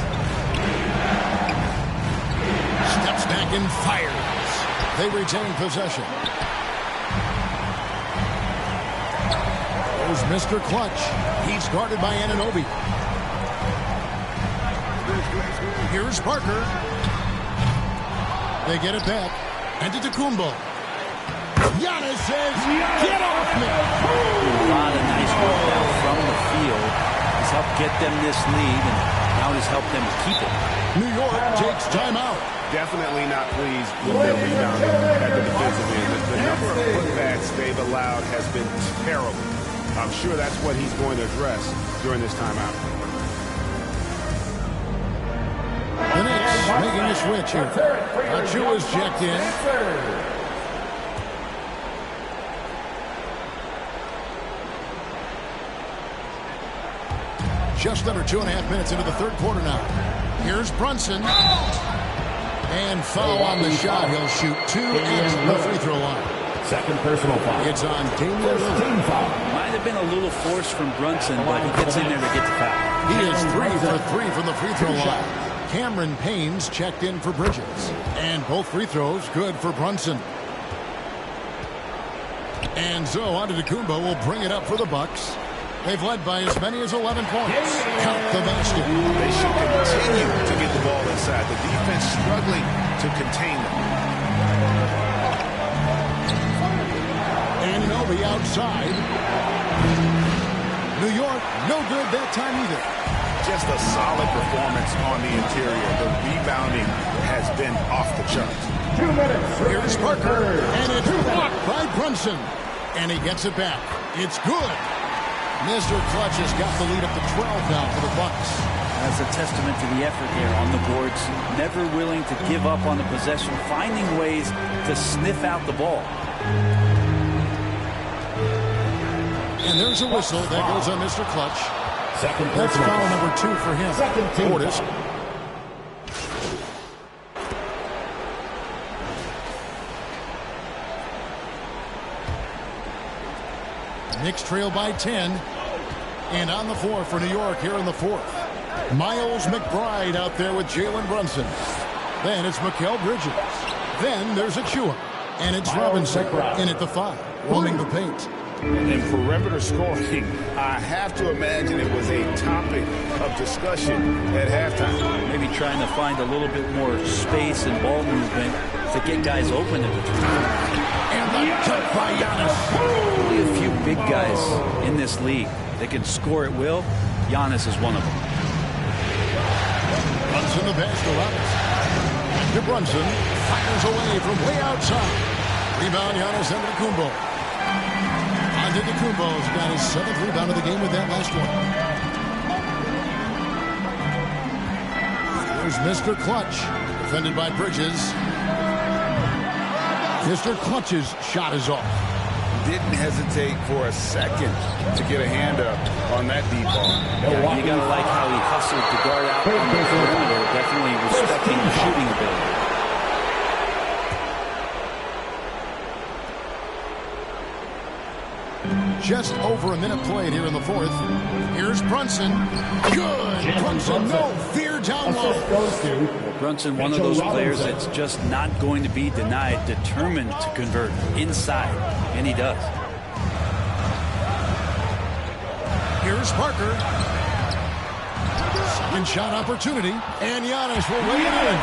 Steps back and fires. They retain possession. There's Mr. Clutch. He's guarded by Anunoby. Here's Parker. They get it back. Antetokounmpo. Giannis says, get off me! A lot of nice work now from the field. He's helped get them this lead, and now he's helped them keep it. New York takes timeout. Definitely not pleased with their rebounding at the defensive end. The number of putbacks they've allowed has been terrible. I'm sure that's what he's going to address during this timeout. The Knicks making a switch here. Achua's checked in. Just under 2.5 minutes into the third quarter now. Here's Brunson. And foul on the shot. He'll shoot 2 at the free throw line. Second personal foul. It's on Damian Lillard. Might have been a little force from Brunson, but he gets in there to get the foul. He is 3 for 3 from the free throw line. Cameron Payne's checked in for Bridges. And both free throws good for Brunson. And so Antetokounmpo will bring it up for the Bucks. They've led by as many as 11 points. Count the basket. They should continue to get the ball inside. The defense struggling to contain them. Anunoby outside. New York, no good that time either. Just a solid performance on the interior. The rebounding has been off the charts. 2 minutes. Here's Parker, and it's blocked by Brunson. And he gets it back. It's good. Mr. Clutch has got the lead up to 12 now for the Bucks. That's a testament to the effort there on the boards. Never willing to give up on the possession, finding ways to sniff out the ball. And there's a whistle that goes on Mr. Clutch. Second That's foul number 2 for him. Second team. Portis. Knicks trail by 10. And on the floor for New York here in the fourth. Miles McBride out there with Jalen Brunson. Then it's Mikal Bridges. Then there's Achua. And it's Robinson in at the 5, roaming the paint. And perimeter scoring, I have to imagine it was a topic of discussion at halftime. Maybe trying to find a little bit more space and ball movement to get guys open at the 3. And the cut by Giannis. Only a few big guys in this league that can score at will. Giannis is one of them. Brunson the pass to Robinson. To Brunson. Fires away from way outside. Rebound Giannis Antetokounmpo. Antetokounmpo's got his 7th rebound of the game with that last one. There's Mr. Clutch. Defended by Bridges. Mr. Clutch's shot is off. Didn't hesitate for a second to get a hand up on that deep ball. Yeah, you got to like how he hustled the guard out on the perimeter, definitely respecting the shooting ability. Just over a minute played here in the fourth. Here's Brunson. Good. Brunson, no fear down low. Brunson, one of those players that's just not going to be denied, determined to convert inside, and he does. Here's Parker. Second shot opportunity, and Giannis will lay it in.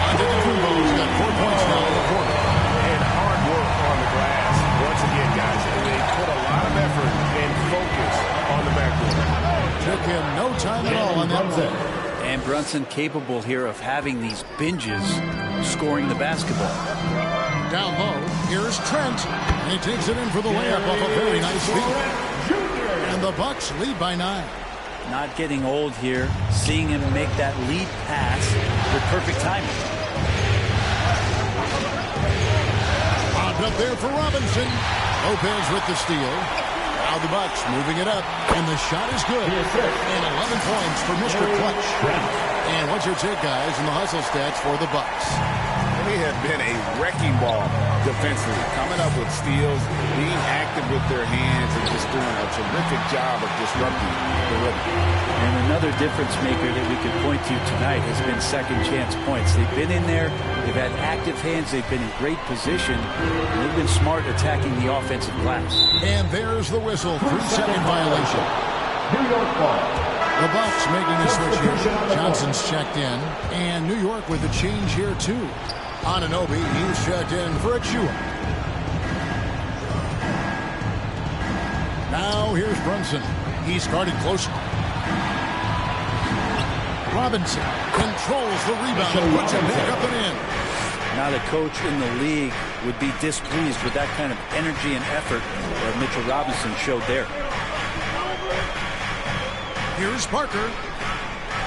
Antetokounmpo's got 4 points now in the quarter. And hard work on the glass. Once again, guys, they put a lot of effort and focus on the backboard. Took him no time at all on that one. And Brunson capable here of having these binges scoring the basketball. Down low, here's Trent. And he takes it in for the layup off a very nice feed. And the Bucks lead by 9. Not getting old here, seeing him make that lead pass with perfect timing. Popped up there for Robinson. Lopez with the steal. Now the Bucks moving it up, and the shot is good. And 11 points for Mr. Clutch. And what's your take, guys, in the hustle stats for the Bucks? They have been a wrecking ball defensively, coming up with steals, being active with their hands, and just doing a terrific job of disrupting the rhythm. And another difference maker that we could point to tonight has been second chance points. They've been in there, they've had active hands, they've been in great position, and they've been smart attacking the offensive glass. And there's the whistle, 3-second violation. New York ball. The Bucks making a switch here. Johnson's checked in, and New York with a change here too. Anunoby, he's checked in for Achua. Now here's Brunson. He's guarded closer. Robinson controls the rebound and puts it back up and in. Now the coach in the league would be displeased with that kind of energy and effort that Mitchell Robinson showed there. Here's Parker.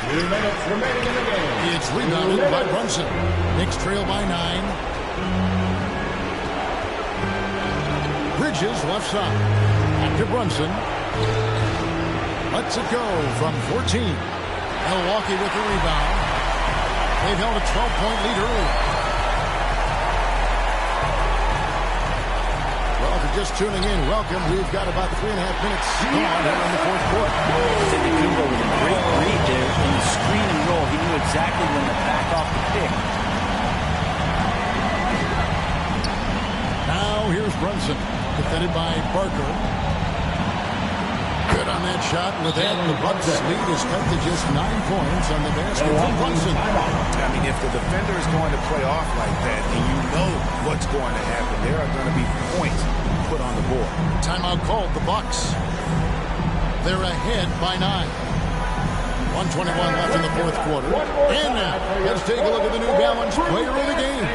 2 minutes remaining in the game. It's rebounded by Brunson. Knicks trail by 9. Bridges left side. Back to Brunson. Lets it go from 14. Milwaukee with the rebound. They've held a 12-point lead earlier. Well, if you're just tuning in, welcome. We've got about 3.5 minutes gone here in the fourth quarter. Antetokounmpo with a great read there in the screen and roll. He knew exactly when to back off the pick. Now here's Brunson, defended by Parker. Good on that shot. With that, the Bucks lead is cut to just 9 points on the basket from Brunson. I mean, if the defender is going to play off like that, and you know what's going to happen, there are going to be points put on the board. Timeout called, the Bucks. They're ahead by 9. 1:21 left in the fourth quarter. And now, let's take a look at the New Balance player of the game,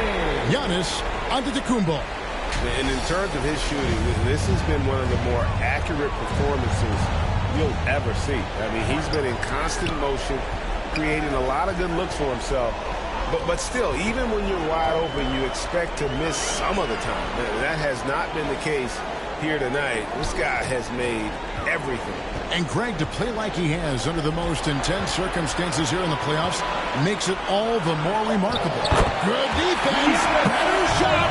Giannis Antetokounmpo. And in terms of his shooting, this has been one of the more accurate performances you'll ever see. I mean, he's been in constant motion, creating a lot of good looks for himself. But still, even when you're wide open, you expect to miss some of the time. That has not been the case here tonight. This guy has made everything. And Greg, to play like he has under the most intense circumstances here in the playoffs makes it all the more remarkable. Good defense. Better shot.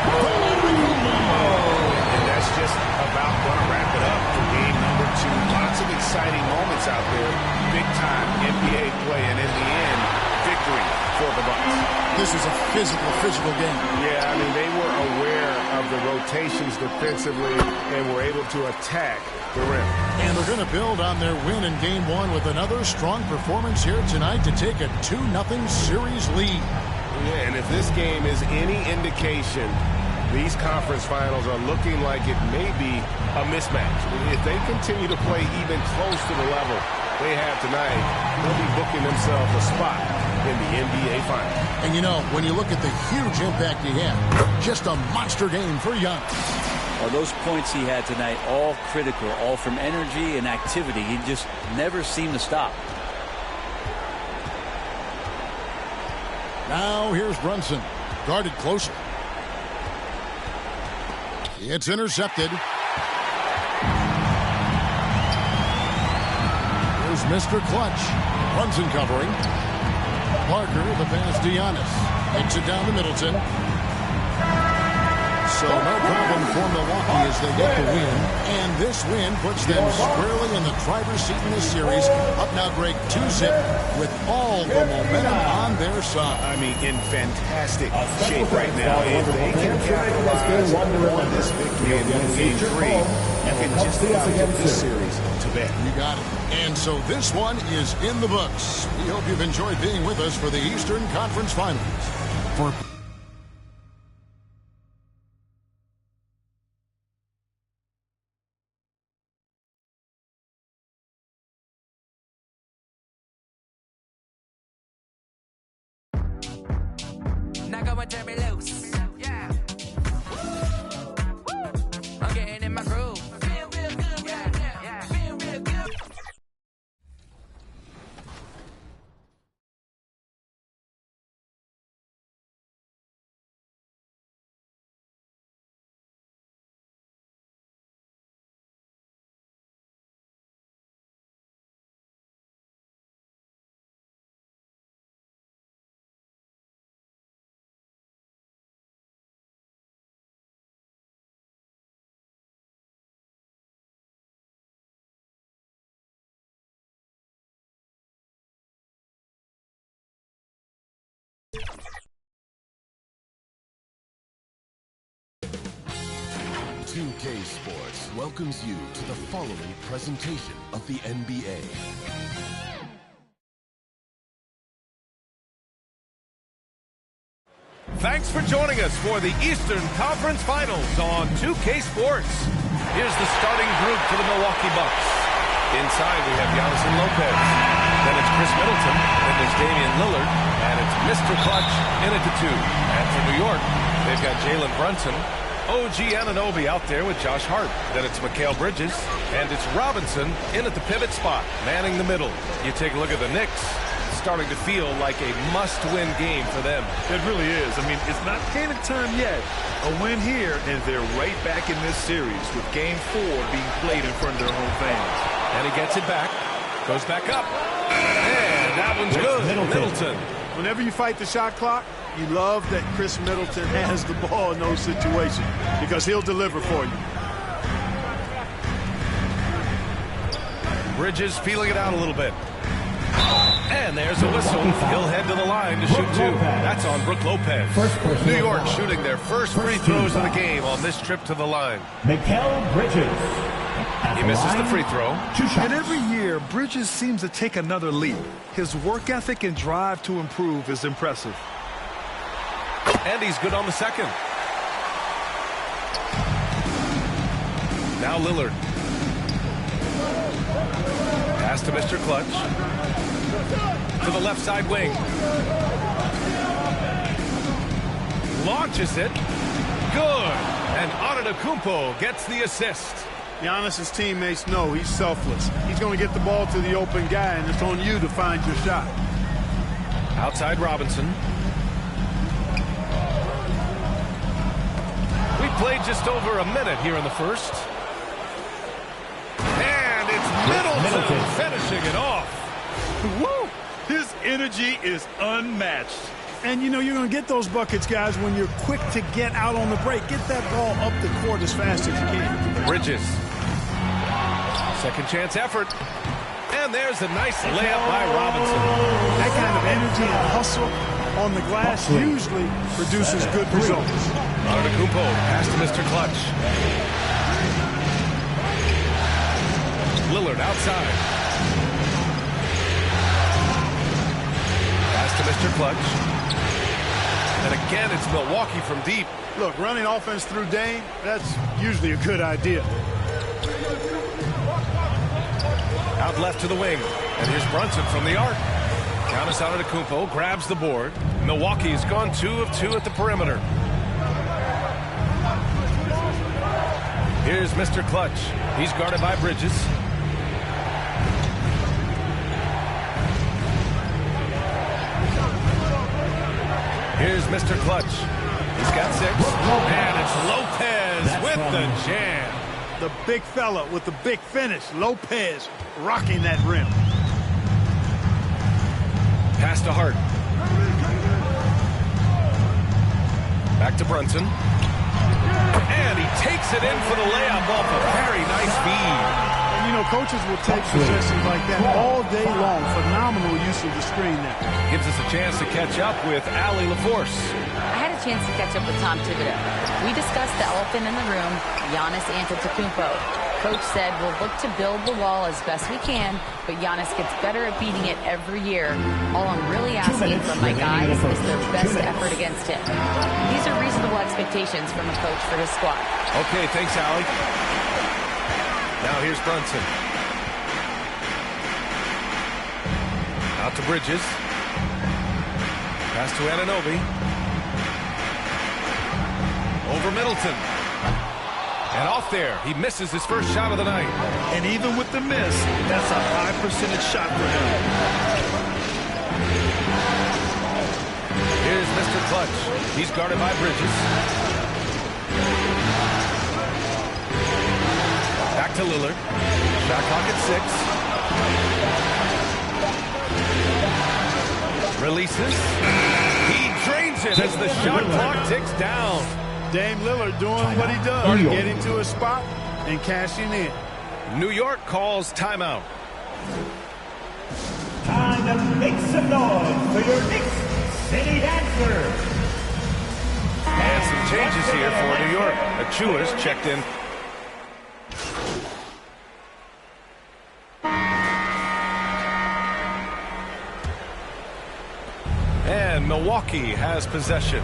And that's just about going to wrap it up for game number 2. Lots of exciting moments out there. Big-time NBA play. And in the end, victory for the Bucks. This is a physical game. Yeah, I mean, they were aware of the rotations defensively and were able to attack the rim. And they're going to build on their win in Game 1 with another strong performance here tonight to take a 2-0 series lead. Yeah, and if this game is any indication, these conference finals are looking like it may be a mismatch. If they continue to play even close to the level they have tonight, they'll be booking themselves a spot in the NBA Finals. And you know, when you look at the huge impact he had, just a monster game for Giannis. Well, those points he had tonight, all critical, all from energy and activity. He just never seemed to stop. Now here's Brunson, guarded closer. It's intercepted. Here's Mr. Clutch. Brunson covering. Parker, the pass to Giannis. Takes it down to Middleton. So no problem for Milwaukee as they get the win. And this win puts them squarely in the driver's seat in this series. Up now, Greg, 2-zip with all the momentum on their side. I mean, in fantastic shape right now. If they can capitalize on this victory and win Game 3, you can just about put this series to bed. You got it. And so this one is in the books. We hope you've enjoyed being with us for the Eastern Conference Finals. For Now go and turn me loose. Yeah. I'm getting in my groove. Feel real good. Yeah. Feel real good. .2K Sports welcomes you to the following presentation of the NBA. Thanks for joining us for the Eastern Conference Finals on 2K Sports. Here's the starting group for the Milwaukee Bucks. Inside we have Giannis and Lopez. Then it's Chris Middleton. Then there's Damian Lillard. And it's Mr. Clutch in at the 2. And for New York, they've got Jalen Brunson. OG Anunoby out there with Josh Hart. Then it's Mikal Bridges. And it's Robinson in at the pivot spot, manning the middle. You take a look at the Knicks. Starting to feel like a must-win game for them. It really is. I mean, it's not panic time yet. A win here, and they're right back in this series with Game 4 being played in front of their home fans. And he gets it back. Goes back up. And that one's good. Middleton. Whenever you fight the shot clock, you love that Chris Middleton has the ball in those situations because he'll deliver for you. Bridges feeling it out a little bit. And there's a whistle. He'll head to the line to shoot 2. That's on Brook Lopez. New York shooting their first free throws of the game on this trip to the line. Mikal Bridges. He misses the free throw. And every year, Bridges seems to take another leap. His work ethic and drive to improve is impressive. And he's good on the second. Now Lillard. Pass to Mr. Clutch. To the left side wing. Launches it. Good. And Antetokounmpo gets the assist. Giannis' teammates know he's selfless. He's going to get the ball to the open guy, and it's on you to find your shot. Outside Robinson. We played just over a minute here in the first. And it's Middleton finishing it off. Woo! His energy is unmatched. And, you know, you're going to get those buckets, guys, when you're quick to get out on the break. Get that ball up the court as fast as you can. Bridges. Second chance effort. And there's a nice layup by Robinson. That kind of energy and hustle on the glass usually produces good results. Antetokounmpo pass to Mr. Clutch. Lillard outside. Pass to Mr. Clutch. And again, it's Milwaukee from deep. Look, running offense through Dame, that's usually a good idea. Out left to the wing. And here's Brunson from the arc. Giannis Antetokounmpo grabs the board. Milwaukee's gone 2 of 2 at the perimeter. Here's Mr. Clutch. He's guarded by Bridges. Here's Mr. Clutch. He's got 6. And It's Lopez with the jam. The big fella with the big finish. Lopez rocking that rim. Pass to Hart. Back to Brunson. And he takes it in for the layup off a very nice feed. And, you know, coaches will take possessions like that all day long. Phenomenal use of the screen there. Gives us a chance to catch up with Allie LaForce. I had a chance to catch up with Tom Thibodeau. We discussed the elephant in the room, Giannis Antetokounmpo. Coach said we'll look to build the wall as best we can, but Giannis gets better at beating it every year. All I'm really asking from my guys is their best effort against him. These are reasonable expectations from a coach for his squad. Okay, thanks, Allie. Now here's Brunson. Out to Bridges. Pass to Anunoby. Over Middleton. And off there, he misses his first shot of the night. And even with the miss, that's a high percentage shot for him. Here's Mr. Clutch. He's guarded by Bridges. Back to Lillard. Shot clock at 6. Releases. He drains it as the shot clock ticks down. Dame Lillard doing what he does, getting to a spot and cashing in. New York calls timeout. Time to make some noise for your Knicks City Dancers. And some changes here for New York. Achua's checked in. And Milwaukee has possession.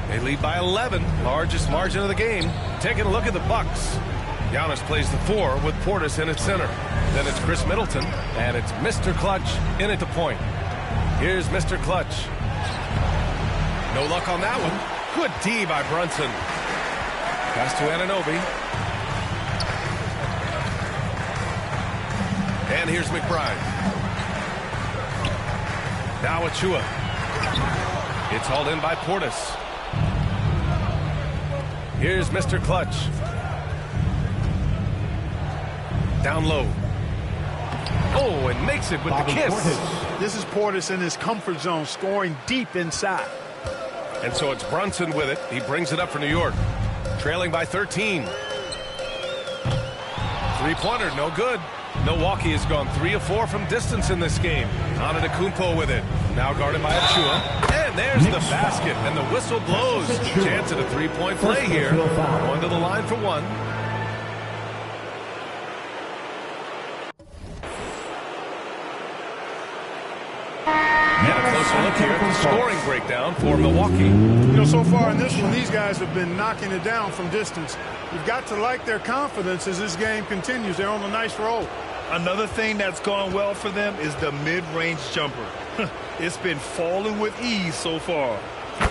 They lead by 11, largest margin of the game. Taking a look at the Bucks. Giannis plays the 4 with Portis in at center. Then it's Chris Middleton, and it's Mr. Clutch in at the point. Here's Mr. Clutch. No luck on that one. Good D by Brunson. Pass to Anunoby. And here's McBride. Now Achua. It's hauled in by Portis. Here's Mr. Clutch. Down low. Oh, and makes it with the kiss. This is Portis in his comfort zone, scoring deep inside. And so it's Brunson with it. He brings it up for New York. Trailing by 13. Three-pointer, no good. Milwaukee has gone 3 of 4 from distance in this game. Antetokounmpo with it. Now guarded by Achua. And there's the basket, and the whistle blows. Chance at a three-point play here. Going to the line for one. And a closer look here at the scoring breakdown for Milwaukee. You know, so far in this one, these guys have been knocking it down from distance. You've got to like their confidence as this game continues. They're on a nice roll. Another thing that's gone well for them is the mid-range jumper. It's been falling with ease so far.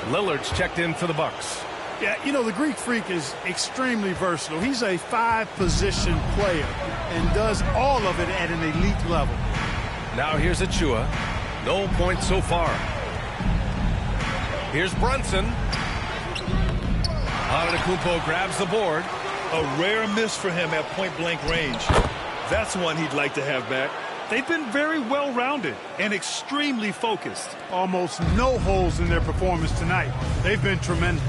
Lillard's checked in for the Bucks. Yeah, you know, the Greek Freak is extremely versatile. He's a 5-position player and does all of it at an elite level. Now here's Achua. No points so far. Here's Brunson. Antetokounmpo grabs the board. A rare miss for him at point-blank range. That's one he'd like to have back. They've been very well-rounded and extremely focused. Almost no holes in their performance tonight. They've been tremendous.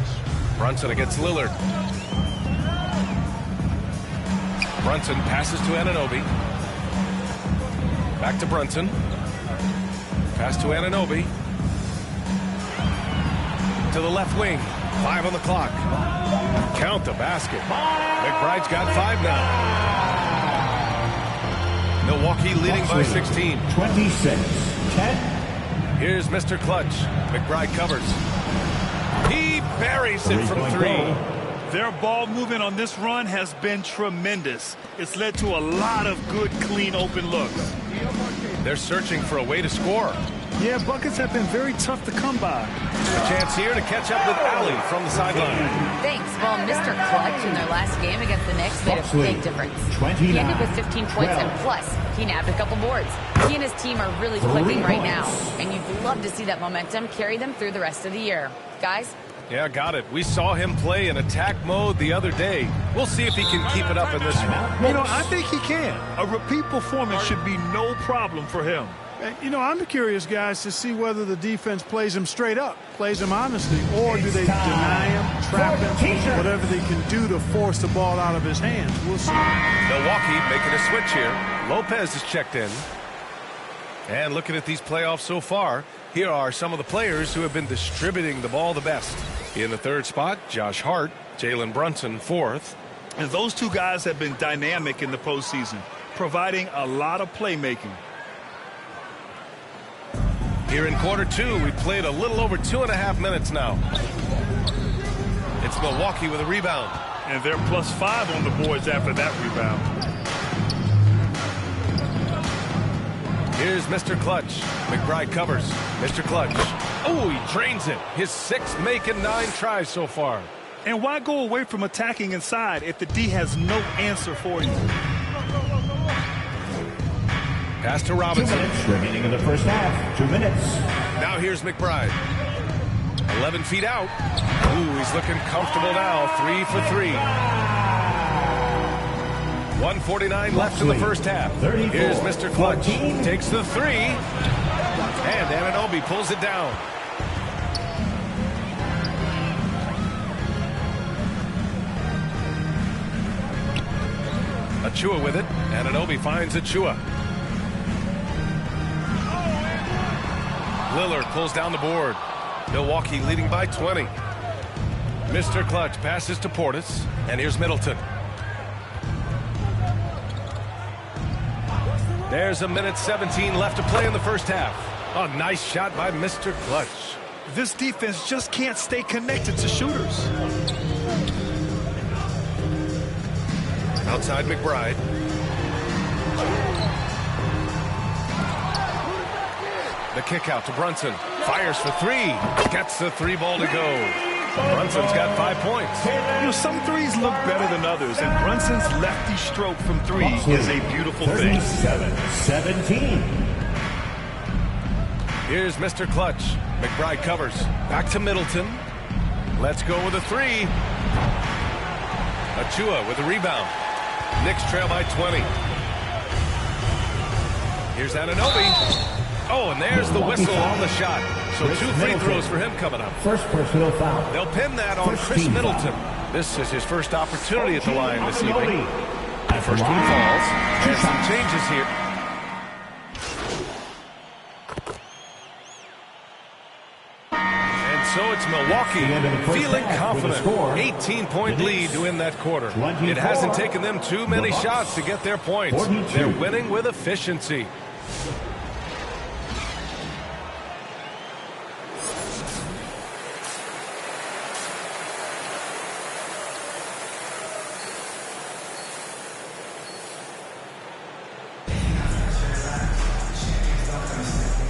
Brunson against Lillard. Brunson passes to Anunoby. Back to Brunson. Pass to Anunoby. To the left wing. 5 on the clock. Count the basket. McBride's got 5 now. Milwaukee leading by 16. 26-10. Here's Mr. Clutch. McBride covers. He buries it from 3. Their ball movement on this run has been tremendous. It's led to a lot of good, clean, open looks. They're searching for a way to score. Yeah, buckets have been very tough to come by. A chance here to catch up with Allie from the sideline. Thanks. Well, Mr. Clutch in their last game against the Knicks made a big difference. He ended with 15 points and plus he nabbed a couple boards. He and his team are really clicking right now, and you'd love to see that momentum carry them through the rest of the year. Guys, Yeah, got it. We saw him play in attack mode the other day. We'll see if he can keep it up in this one. You know, I think he can. A repeat performance should be no problem for him. You know, I'm curious, guys, to see whether the defense plays him straight up, plays him honestly, or do they deny him, trap him, whatever they can do to force the ball out of his hands. We'll see. Milwaukee making a switch here. Lopez is checked in. And looking at these playoffs so far, here are some of the players who have been distributing the ball the best. In the third spot, Josh Hart, Jalen Brunson fourth. And those two guys have been dynamic in the postseason, providing a lot of playmaking. Here in quarter two, we played a little over 2.5 minutes now. It's Milwaukee with a rebound. And they're +5 on the boards after that rebound. Here's Mr. Clutch. McBride covers. Mr. Clutch. Oh, he drains it. His 6th make and 9 tries so far. And why go away from attacking inside if the D has no answer for you? Pass to Robinson. 2 minutes remaining in the first half. 2 minutes. Now here's McBride. 11 feet out. Ooh, he's looking comfortable now. 3 for 3. 1:49 left in the first half. Here's Mr. Clutch. Takes the 3. And Anunoby pulls it down. Achua with it. Anunoby finds Achua. Lillard pulls down the board. Milwaukee leading by 20. Mr. Clutch passes to Portis. And here's Middleton. There's 1:17 left to play in the first half. A nice shot by Mr. Clutch. This defense just can't stay connected to shooters. Outside McBride. The kick out to Brunson. Fires for 3. Gets the 3 ball to go. Brunson's got 5 points. You know, some threes look better than others, and Brunson's lefty stroke from 3 is a beautiful thing. 37-17. Here's Mr. Clutch. McBride covers. Back to Middleton. Let's go with a 3. Achua with a rebound. Knicks trail by 20. Here's Anunoby. Oh, and there's the whistle on the shot. So 2 free throws for him coming up. First personal foul. They'll pin that on Chris Middleton. This is his first opportunity at the line this evening. The first one falls. And some changes here. And so it's Milwaukee feeling confident. 18-point lead to win that quarter. It hasn't taken them too many shots to get their points. They're winning with efficiency.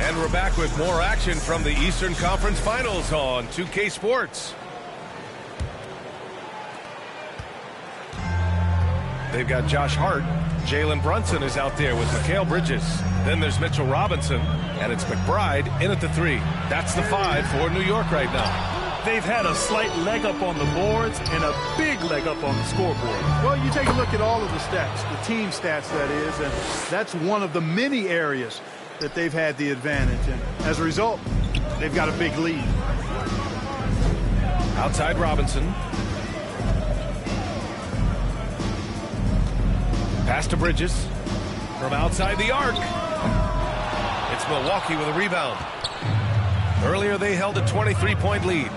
And we're back with more action from the Eastern Conference Finals on 2K Sports. They've got Josh Hart. Jalen Brunson is out there with Mikal Bridges. Then there's Mitchell Robinson, and it's McBride in at the 3. That's the 5 for New York right now. They've had a slight leg up on the boards and a big leg up on the scoreboard. Well, you take a look at all of the stats, the team stats, that is, and that's one of the many areas that they've had the advantage. And as a result, they've got a big lead. Outside Robinson. Pass to Bridges. From outside the arc. It's Milwaukee with a rebound. Earlier they held a 23-point lead.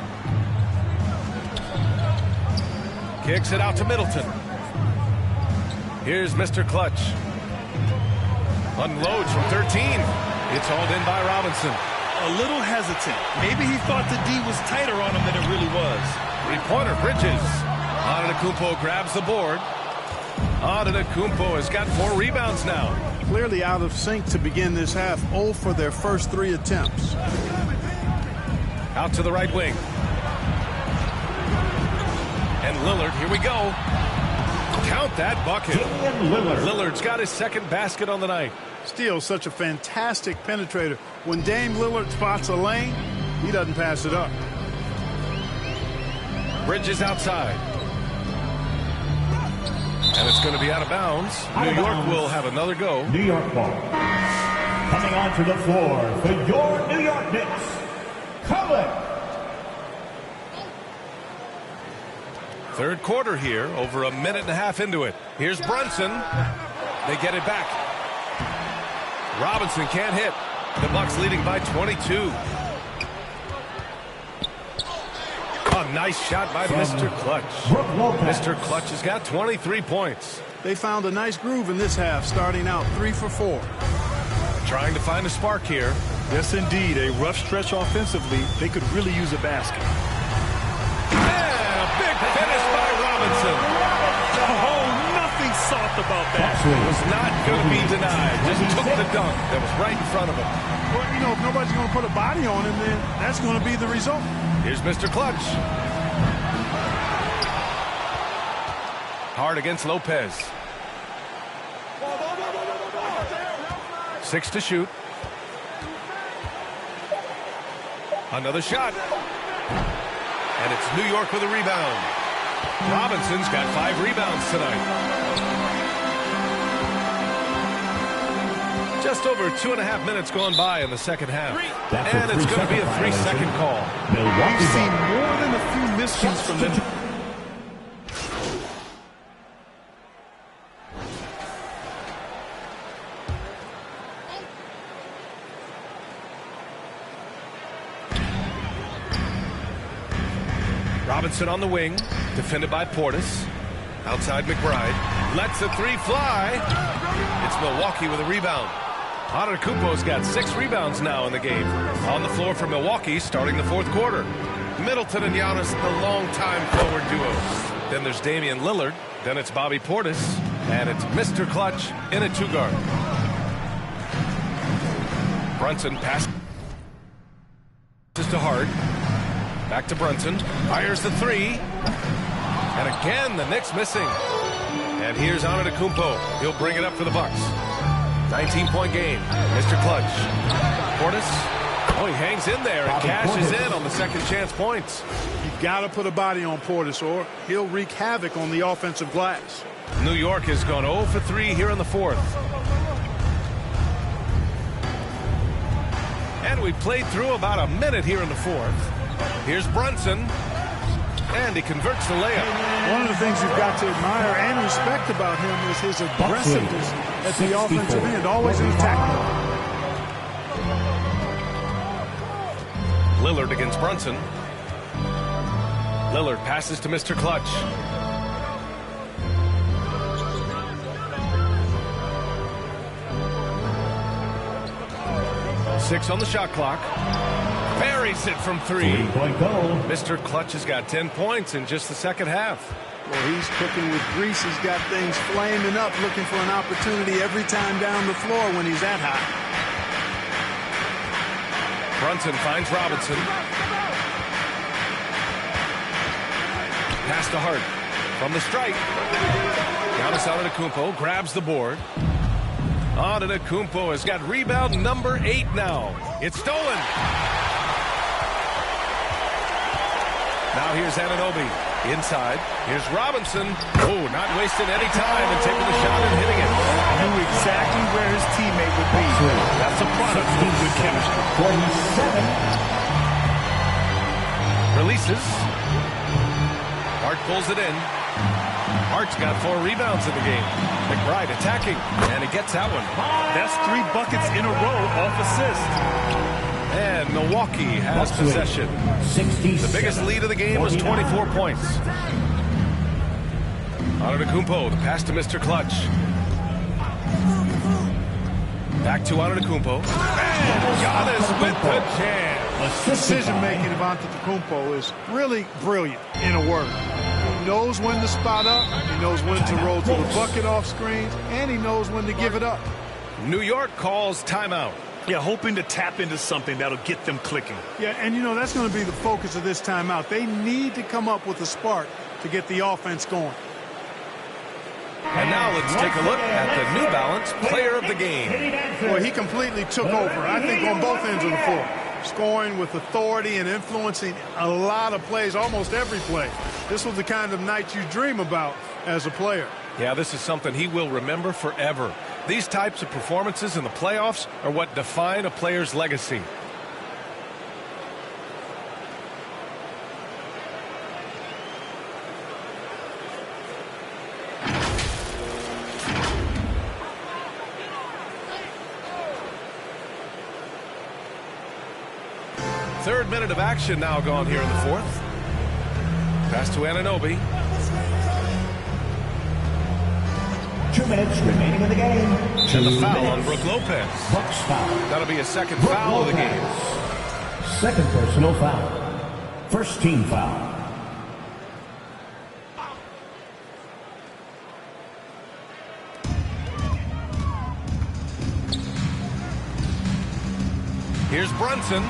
Kicks it out to Middleton. Here's Mr. Clutch. Unloads from 13. It's hauled in by Robinson. A little hesitant. Maybe he thought the D was tighter on him than it really was. 3-pointer, Bridges. Antetokounmpo grabs the board. Antetokounmpo has got 4 rebounds now. Clearly out of sync to begin this half. 0 for their first 3 attempts. Out to the right wing. And Lillard, here we go. Count that bucket. Lillard's got his 2nd basket on the night. Still such a fantastic penetrator. When Dame Lillard spots a lane, he doesn't pass it up. Bridges outside. And it's going to be out of bounds. New York will have another go. New York ball. Coming onto the floor for your New York Knicks, Cohen. Third quarter here, over a minute and a half into it. Here's Brunson. They get it back. Robinson can't hit. The Bucks leading by 22. A nice shot by Mr. Clutch. Mr. Clutch has got 23 points. They found a nice groove in this half, starting out 3 for 4. Trying to find a spark here. Yes, indeed. A rough stretch offensively. They could really use a basket. And a big finish by Robinson. Oh, nothing soft about that. Was not going to be denied. Just took the dunk that was right in front of him. Well, you know, if nobody's going to put a body on him, then that's going to be the result. Here's Mr. Clutch. Hard against Lopez. 6 to shoot. Another shot. And it's New York with a rebound. Robinson's got 5 rebounds tonight. Just over 2.5 minutes gone by in the second half. And it's going to be a 3-second call. We've seen more than a few miscues from them. Robinson on the wing, defended by Portis. Outside McBride. Lets the 3 fly. It's Milwaukee with a rebound. Antetokounmpo's got 6 rebounds now in the game. On the floor for Milwaukee, starting the fourth quarter. Middleton and Giannis, the long-time forward duo. Then there's Damian Lillard. Then it's Bobby Portis. And it's Mr. Clutch in a 2-guard. Brunson passes to Hart. Back to Brunson. Fires the 3. And again, the Knicks missing. And here's Antetokounmpo. He'll bring it up for the Bucks. 19-point game. Mr. Clutch. Portis. Oh, he hangs in there and cashes in on the second chance points. You've got to put a body on Portis or he'll wreak havoc on the offensive glass. New York has gone 0 for 3 here in the fourth. And we played through about a minute here in the fourth. Here's Brunson. And he converts the layup. One of the things you've got to admire and respect about him is his aggressiveness at the offensive end, always in attack. Lillard against Brunson. Lillard passes to Mr. Clutch. Six on the shot clock. Buries it from 3. Mr. Clutch has got 10 points in just the second half. Well, he's cooking with grease. He's got things flaming up, looking for an opportunity every time down the floor when he's that high. Brunson finds Robinson. Pass to Hart. From the strike. Giannis Antetokounmpo grabs the board. Antetokounmpo has got rebound number 8 now. It's stolen. Now here's Anunoby. Inside. Here's Robinson. Oh, not wasting any time and taking the shot and hitting it. Knew exactly where his teammate would be. That's a product of good chemistry. 47. Releases. Hart pulls it in. Hart's got 4 rebounds in the game. McBride attacking, and he gets that one. That's 3 buckets in a row off assist. And Milwaukee has possession. The biggest lead of the game was 24 points. Antetokounmpo, the pass to Mr. Clutch. Back to Antetokounmpo. And Giannis with the jam. Decision-making of Antetokounmpo is really brilliant, in a word. He knows when to spot up, he knows when to roll to the bucket off screens, and he knows when to give it up. New York calls timeout. Yeah, hoping to tap into something that'll get them clicking. Yeah, and you know, that's going to be the focus of this timeout. They need to come up with a spark to get the offense going. And now let's take a look at the New Balance player of the game. Well, he completely took over, I think, on both ends of the floor. scoring with authority and influencing a lot of plays, almost every play. This was the kind of night you dream about as a player. Yeah, this is something he will remember forever. These types of performances in the playoffs are what define a player's legacy. Third minute of action now gone here in the fourth. Pass to Anunoby. 2 minutes remaining in the game. And the foul on Brook Lopez. Bucks foul. That'll be a second foul of the game. Second personal foul. First team foul. Here's Brunson.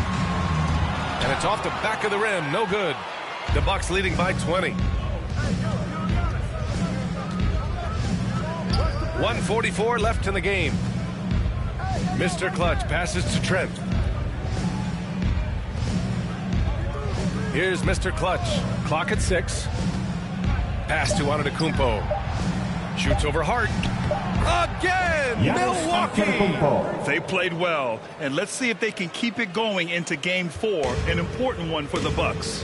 And it's off the back of the rim. No good. The Bucks leading by 20. 1:44 left in the game. Mr. Clutch passes to Trent. Here's Mr. Clutch. Clock at 6. Pass to Antetokounmpo. Shoots over Hart. Again! Milwaukee! They played well, and let's see if they can keep it going into Game 4, an important one for the Bucks.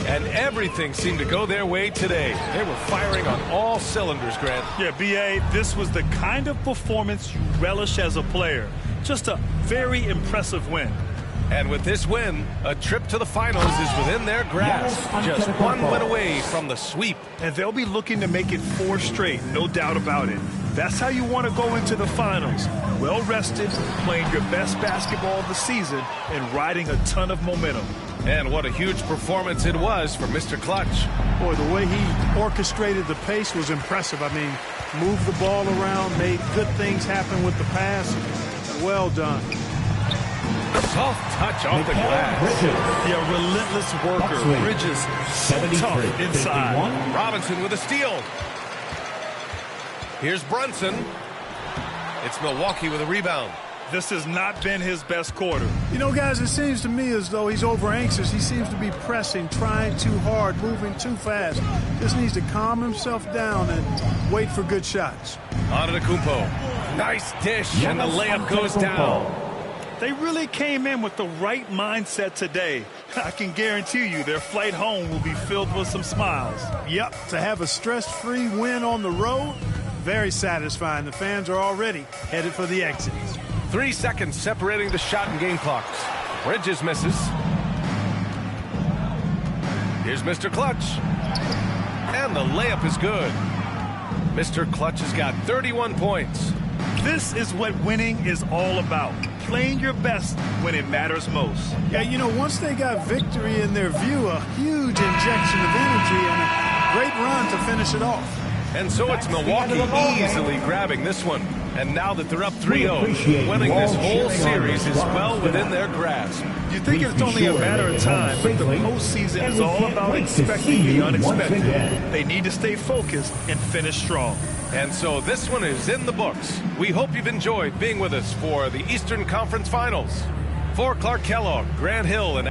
And everything seemed to go their way today. They were firing on all cylinders, Grant. Yeah, B.A., this was the kind of performance you relish as a player. Just a very impressive win. And with this win, a trip to the finals is within their grasp. Just one win away from the sweep. And they'll be looking to make it 4 straight, no doubt about it. That's how you want to go into the finals. Well-rested, playing your best basketball of the season, and riding a ton of momentum. And what a huge performance it was for Mr. Clutch. Boy, the way he orchestrated the pace was impressive. I mean, moved the ball around, made good things happen with the pass. Well done. Soft touch off the glass. Yeah, relentless worker. Bridges, so tough inside. Robinson with a steal. Here's Brunson. It's Milwaukee with a rebound. This has not been his best quarter. You know, guys, it seems to me as though he's over anxious. He seems to be pressing, trying too hard, moving too fast. Just needs to calm himself down and wait for good shots. Antetokounmpo. Nice dish, and the layup goes down. They really came in with the right mindset today. I can guarantee you their flight home will be filled with some smiles. Yep, to have a stress-free win on the road, very satisfying. The fans are already headed for the exits. 3 seconds separating the shot and game clocks. Bridges misses. Here's Mr. Clutch. And the layup is good. Mr. Clutch has got 31 points. This is what winning is all about. Playing your best when it matters most. Yeah, you know, once they got victory in their view, a huge injection of energy and a great run to finish it off. And so it's Milwaukee easily grabbing this one. And now that they're up 3-0, winning this whole series is well within their grasp. You think it's only a matter of time, but the postseason is all about expecting the unexpected. They need to stay focused and finish strong. And so this one is in the books. We hope you've enjoyed being with us for the Eastern Conference Finals. For Clark Kellogg, Grant Hill, and